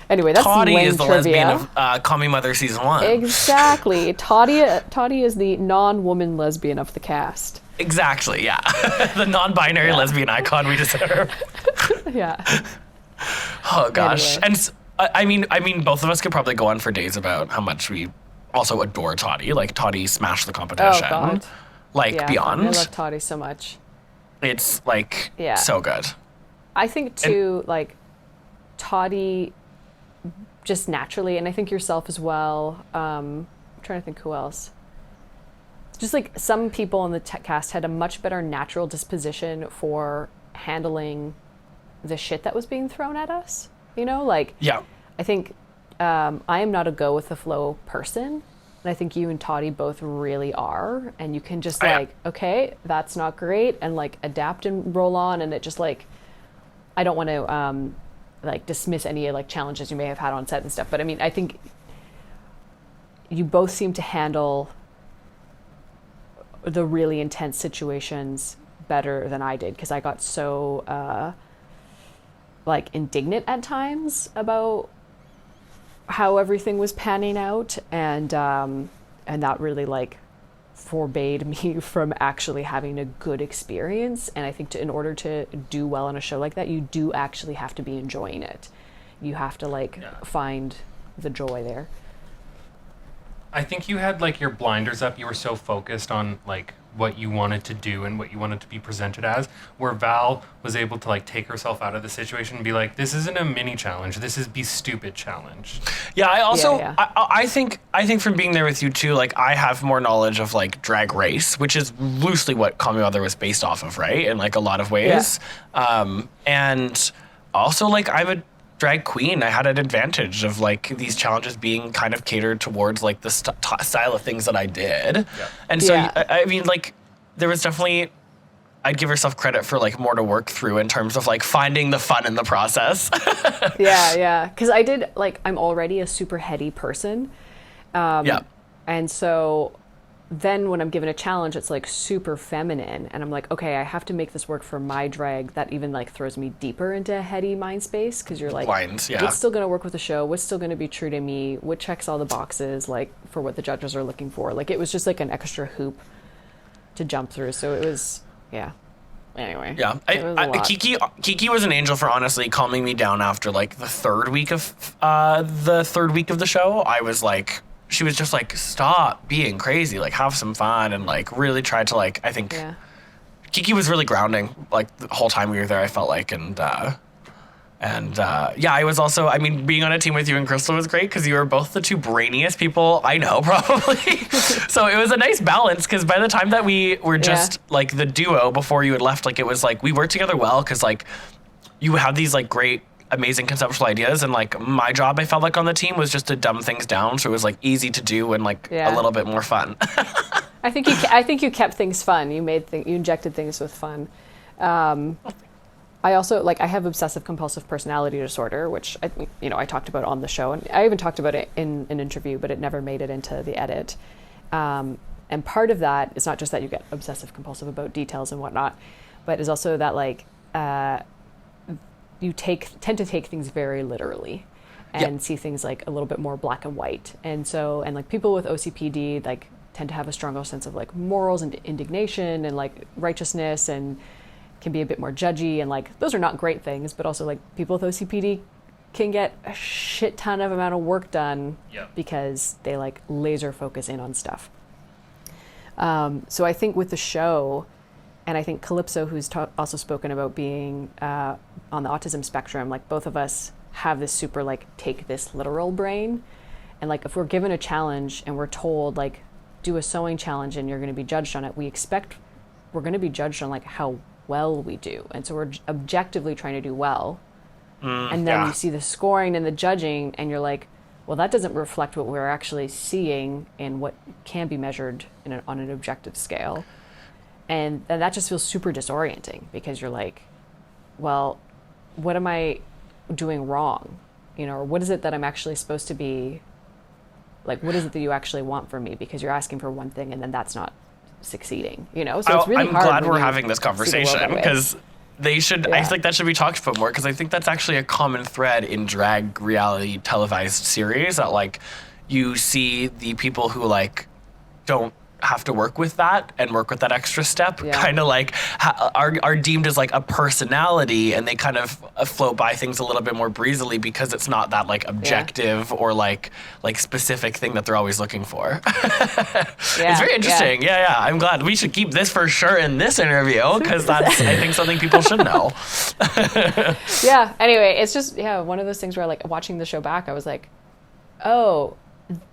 Anyway, that's Tiohti lame is the trivia. lesbian of Call Me Mother season 1. Exactly. Tiohti is the non-woman lesbian of the cast. Exactly, yeah. The non-binary lesbian icon we deserve. Yeah. Oh gosh. Anyway. And I mean, both of us could probably go on for days about how much we also adore Tiohti. Like, Tiohti smashed the competition. Oh God. Like, Yeah, beyond. I love Tiohti so much. It's like Yeah. so good. I think too, like, Tiohti just naturally, and I think yourself as well. I'm trying to think who else. Just like some people in the cast had a much better natural disposition for handling the shit that was being thrown at us. You know, like, Yeah. I think I am not a go with the flow person. And I think you and Tiohti both really are. And you can just like, okay, that's not great. And like adapt and roll on. And it just like, I don't want to like dismiss any like challenges you may have had on set and stuff. But I mean, I think you both seem to handle the really intense situations better than I did. Because I got so like indignant at times about how everything was panning out, and that really like forbade me from actually having a good experience. And I think in order to do well on a show like that, you do actually have to be enjoying it. You have to like find the joy there. I think you had like your blinders up. You were so focused on like what you wanted to do and what you wanted to be presented as, where Val was able to like take herself out of the situation and be like, this isn't a mini challenge, this is be stupid challenge. Yeah, I also Yeah. I think from being there with you too, like I have more knowledge of like Drag Race, which is loosely what Call Me Mother was based off of, right? In like a lot of ways. And also like I'm a drag queen. I had an advantage of like these challenges being kind of catered towards like the style of things that I did. Yeah. And so I mean like there was definitely, I'd give herself credit for like more to work through in terms of like finding the fun in the process. Yeah. Because I did like, I'm already a super heady person. And so then when I'm given a challenge, it's like super feminine, and I'm like, okay, I have to make this work for my drag. That even like throws me deeper into a heady mind space, because you're like, what's still going to work with the show? What's still going to be true to me? What checks all the boxes like for what the judges are looking for? Like it was just like an extra hoop to jump through. So it was, Anyway. Yeah. Kiki was an angel for honestly calming me down after like the third week of the show. I was like, she was just like, stop being crazy, like have some fun, and like really tried to like, I think Kiki was really grounding like the whole time we were there, I felt like. And I was also, I mean, being on a team with you and Crystal was great because you were both the two brainiest people I know probably. So it was a nice balance, because by the time that we were just like the duo before you had left, like it was like we worked together well, because like you had these like great amazing conceptual ideas, and like my job I felt like on the team was just to dumb things down so it was like easy to do and like a little bit more fun. I think you kept things fun. You injected things with fun. I also like, I have obsessive compulsive personality disorder, which I talked about on the show, and I even talked about it in an interview, but it never made it into the edit. And part of that is not just that you get obsessive compulsive about details and whatnot, but is also that like you tend to take things very literally and see things like a little bit more black and white. And so, and like people with OCPD like tend to have a stronger sense of like morals and indignation and like righteousness, and can be a bit more judgy, and like those are not great things, but also like people with OCPD can get a shit ton of amount of work done because they like laser focus in on stuff. So I think with the show, and I think Calypso, who's also spoken about being on the autism spectrum, like both of us have this super like take this literal brain, and like if we're given a challenge and we're told like do a sewing challenge and you're going to be judged on it, we expect we're going to be judged on like how well we do, and so we're objectively trying to do well, and then you see the scoring and the judging and you're like, well, that doesn't reflect what we're actually seeing in what can be measured on an objective scale. And that just feels super disorienting because you're like, well, what am I doing wrong? You know, or what is it that I'm actually supposed to be, like, what is it that you actually want from me? Because you're asking for one thing and then that's not succeeding, you know? So it's really I'm hard. glad we're having this conversation because they should, I think that should be talked about more because I think that's actually a common thread in drag reality televised series that, like, you see the people who, like, don't have to work with that and work with that extra step kind of like are deemed as like a personality, and they kind of float by things a little bit more breezily because it's not that like objective or like specific thing that they're always looking for. It's very interesting. Yeah. I'm glad we should keep this for sure in this interview because that's I think something people should know. Anyway, it's just one of those things where like watching the show back I was like, oh,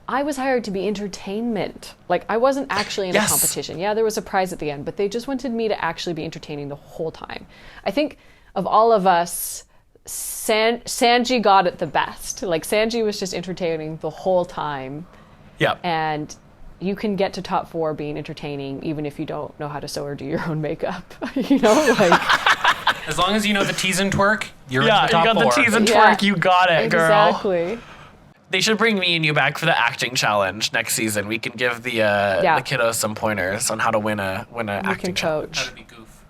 I was hired to be entertainment. Like, I wasn't actually in a competition. Yeah, there was a prize at the end, but they just wanted me to actually be entertaining the whole time. I think of all of us, Sanji got it the best. Like, Sanji was just entertaining the whole time. Yeah. And you can get to top 4 being entertaining even if you don't know how to sew or do your own makeup. You know, like... As long as you know the tease and twerk, you're in the top 4. You got the tease and twerk, you got it, girl. Exactly. They should bring me and you back for the acting challenge next season. We can give the kiddos some pointers on how to win a acting challenge. How to be goof.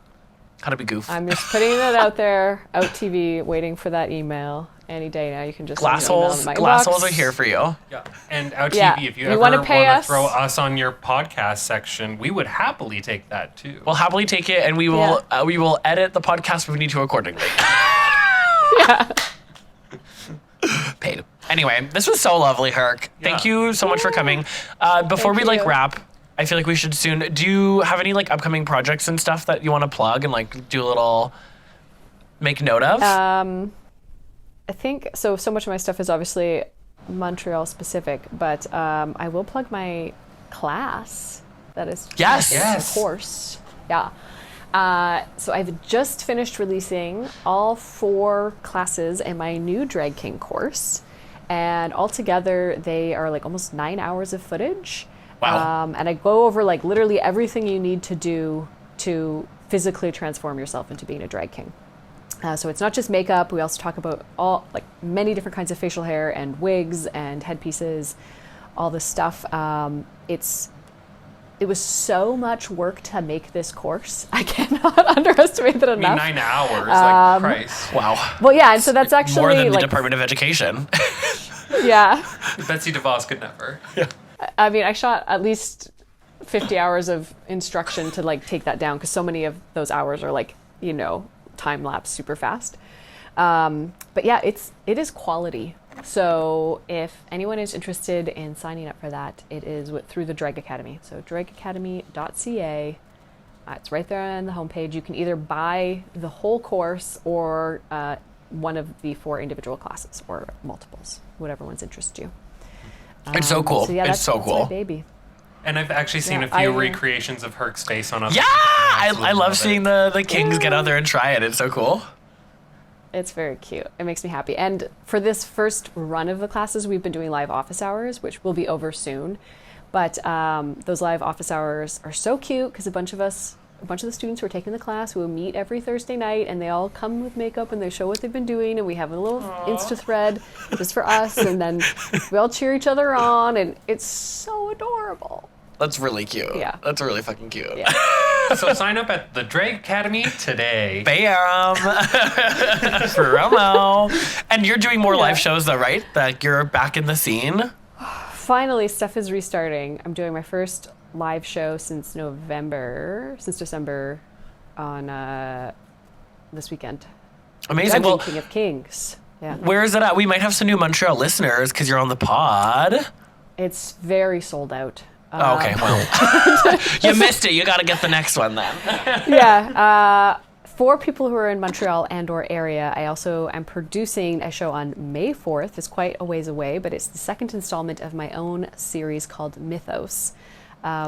How to be goof. I'm just putting it out there, out TV, waiting for that email any day now. You can just GlassHoles are here for you. Yeah, and out TV, if you ever want to throw us on your podcast section, we would happily take that too. We'll happily take it, and we will edit the podcast if we need to accordingly. Paid. Anyway, this was so lovely, Herc. Thank you so much for coming. Before we wrap, I feel like we should soon. Do you have any like upcoming projects and stuff that you want to plug and like do a little make note of? I think so. So much of my stuff is obviously Montreal specific, but I will plug my class. That is yes, course. Yeah. So I've just finished releasing all 4 classes in my new Drag King course. And altogether, they are like almost 9 hours of footage. Wow. And I go over like literally everything you need to do to physically transform yourself into being a drag king. So it's not just makeup. We also talk about many different kinds of facial hair and wigs and headpieces, all this stuff. It was so much work to make this course. I cannot underestimate that enough. 9 hours, like Christ. Wow. Well, yeah, and so that's actually more than the Department of Education. Yeah. Betsy DeVos could never. Yeah. I mean, I shot at least 50 hours of instruction to like take that down because so many of those hours are like, you know, time lapse super fast. But yeah, it is quality. So if anyone is interested in signing up for that, it is through the Drag Academy. So dragacademy.ca. It's right there on the homepage. You can either buy the whole course or one of the 4 individual classes or multiples, whatever one's interest you. It's so cool. So yeah, it's so cool. That's my baby. And I've actually seen a few recreations of Herc's face on other. Yeah, I love seeing the kings get out there and try it. It's so cool. It's very cute. It makes me happy. And for this first run of the classes, we've been doing live office hours, which will be over soon. But those live office hours are so cute because a bunch of the students who are taking the class will meet every Thursday night, and they all come with makeup and they show what they've been doing, and we have a little Insta thread just for us, and then we all cheer each other on, and it's so adorable. That's really cute. Yeah. That's really fucking cute. Yeah. So sign up at the Drag Academy today. Bam! Promo. And you're doing more live shows though, right? Like you're back in the scene? Finally, stuff is restarting. I'm doing my first live show since December on this weekend. Amazing. Well, King of Kings. Yeah. Where is it at? We might have some new Montreal listeners because you're on the pod. It's very sold out. Okay, well, you missed it. You got to get the next one then. Yeah. For people who are in Montreal and or area, I also am producing a show on May 4th. It's quite a ways away, but it's the second installment of my own series called Mythos,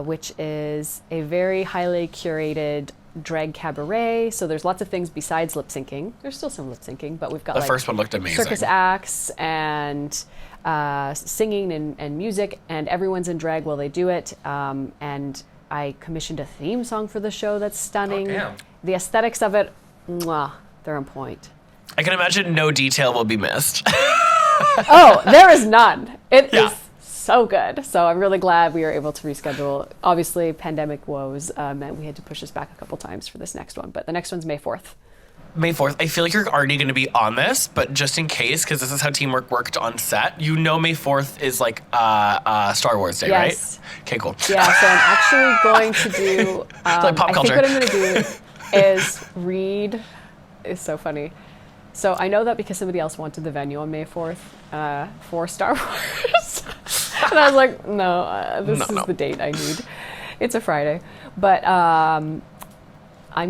which is a very highly curated drag cabaret. So there's lots of things besides lip syncing. There's still some lip syncing, but we've got The first one looked amazing. circus acts and singing and music, and everyone's in drag while they do it. And I commissioned a theme song for the show that's stunning. Oh, damn. The aesthetics of it, mwah, they're on point. I can imagine no detail will be missed. Oh, there is none. It Yeah. is so good. So I'm really glad we were able to reschedule. Obviously, pandemic woes meant we had to push this back a couple times for this next one, but the next one's May 4th. May 4th. I feel like you're already going to be on this, but just in case, because this is how teamwork worked on set, you know May 4th is like Star Wars Day, Yes. right? Okay, cool. Yeah, so I'm actually going to do. like pop I culture. think what I'm going to do is read. It's so funny. So I know that because somebody else wanted the venue on May 4th for Star Wars, and I was like, no, this is the date I need. It's a Friday, but I'm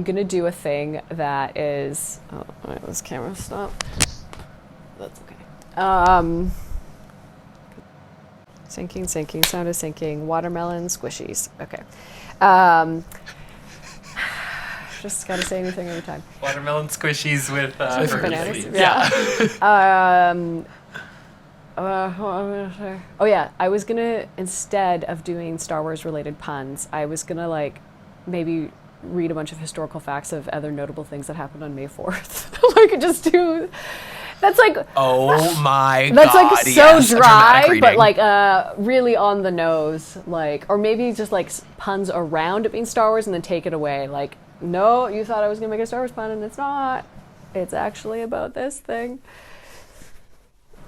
gonna do a thing that is. Oh, all right, this camera stop. That's okay. Sinking, sound is sinking. Watermelon squishies. Okay. Just gotta say anything every time. Watermelon squishies with Bananas. Hercusleaze. Yeah. Oh yeah, I was gonna, instead of doing Star Wars related puns, I was gonna like maybe read a bunch of historical facts of other notable things that happened on May 4th. Like just do. That's like. Oh my That's god. like so yes, a dramatic dry, but reading. like really on the nose, like, or maybe just like puns around it being Star Wars and then take it away. Like, no, you thought I was gonna make a Star Wars pun and it's not. It's actually about this thing.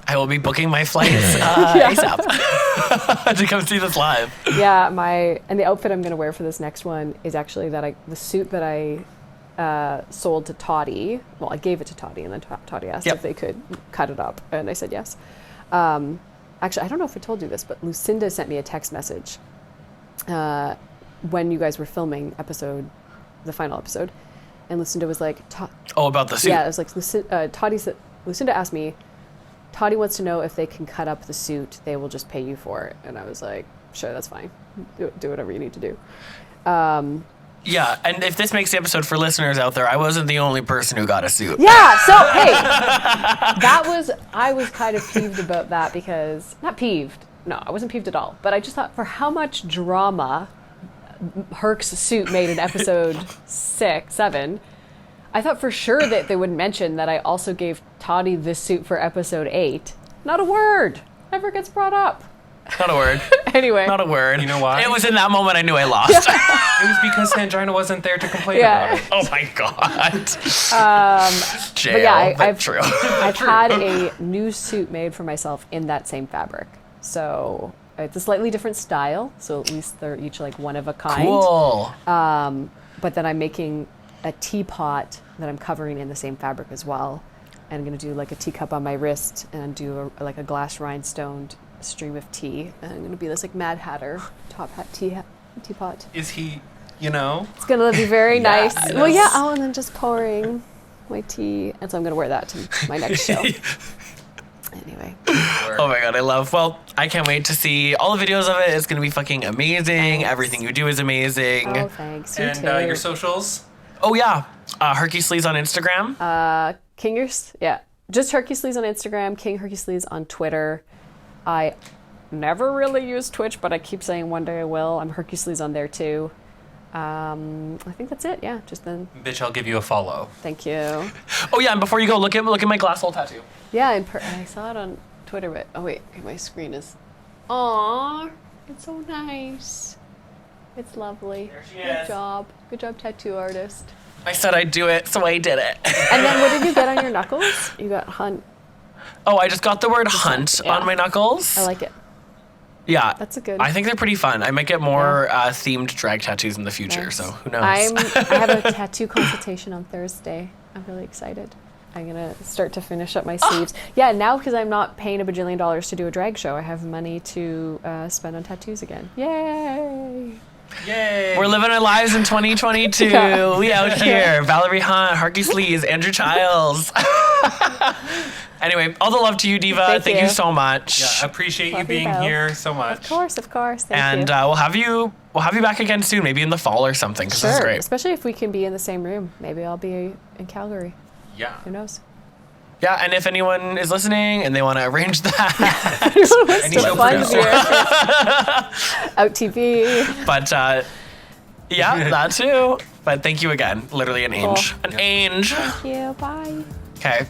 I will be booking my flights ASAP to come see this live. Yeah, and the outfit I'm gonna wear for this next one is actually the suit that I sold to Tiohti. Well, I gave it to Tiohti, and then Tiohti asked Yep. if they could cut it up, and I said yes. Actually, I don't know if I told you this, but Lucinda sent me a text message when you guys were filming the final episode, and Lucinda was like, Oh, about the suit. yeah, it was like Lucinda asked me, Tiohti wants to know if they can cut up the suit, they will just pay you for it, and I was like, sure, that's fine, do whatever you need to do. Yeah, and if this makes the episode for listeners out there, I wasn't the only person who got a suit. Yeah, so hey, I was kind of peeved about that because, not peeved, no, I wasn't peeved at all, but I just thought for how much drama Herc's suit made in episode 7, I thought for sure that they would mention that I also gave Tiohti this suit for episode 8. Not a word, never gets brought up. Not a word. Anyway. Not a word. You know why? It was in that moment I knew I lost. It was because Sangina wasn't there to complain Yeah. about it. Oh my god. Jail, But yeah, but true. I've had a new suit made for myself in that same fabric. So it's a slightly different style. So at least they're each like one of a kind. Cool. But then I'm making a teapot that I'm covering in the same fabric as well. And I'm going to do like a teacup on my wrist and do like a glass rhinestone stream of tea. And I'm going to be this like Mad Hatter top hat teapot. Is he, you know? It's going to be very nice. Yes. Well, yeah. Oh, and then just pouring my tea. And so I'm going to wear that to my next show. Anyway. Oh my god, well, I can't wait to see all the videos of it. It's going to be fucking amazing. Thanks. Everything you do is amazing. Oh, thanks. You And too. your socials? Oh yeah. Hercusleaze on Instagram. Just Hercusleaze on Instagram, King Hercusleaze on Twitter. I never really use Twitch, but I keep saying one day I will. I'm Hercusleaze on there too. I think that's it. Yeah, just then. Bitch, I'll give you a follow. Thank you. Oh yeah, and before you go, look at my GlassHoles tattoo. Yeah, I saw it on Twitter, but oh wait, my screen is. Aw, it's so nice. It's lovely. There she Good is. job. Good job, tattoo artist. I said I'd do it, so I did it. And then what did you get on your knuckles? You got hunt. Oh, I just got the word hunt yeah. on my knuckles. I like it. Yeah. That's a good. I think they're pretty fun. I might get more themed drag tattoos in the future, Nice. so who knows? I have a tattoo consultation on Thursday. I'm really excited. I'm gonna start to finish up my sleeves. Yeah, now because I'm not paying $1 bajillion to do a drag show, I have money to spend on tattoos again. Yay! Yay! We're living our lives in 2022. Yeah. We out here. Valerie Hunt, Hercusleaze, Andrew Childs. Anyway, all the love to you, Diva. Thank you you. so much. Yeah, appreciate you Love you being both. here so much. Of course. Thank And you. we'll have you back again soon, maybe in the fall or something, because this is great. Especially if we can be in the same room. Maybe I'll be in Calgary. Yeah. Who knows? Yeah, and if anyone is listening and they want to arrange that, Any show Fun producer. beer. Out TV. but yeah, that too. But thank you again. Literally an ange. An ange. Thank you. Bye. Okay.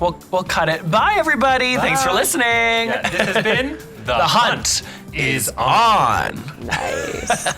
We'll cut it. Bye, everybody. Thanks for Bye. listening. Yeah, this has been The hunt is on. Nice.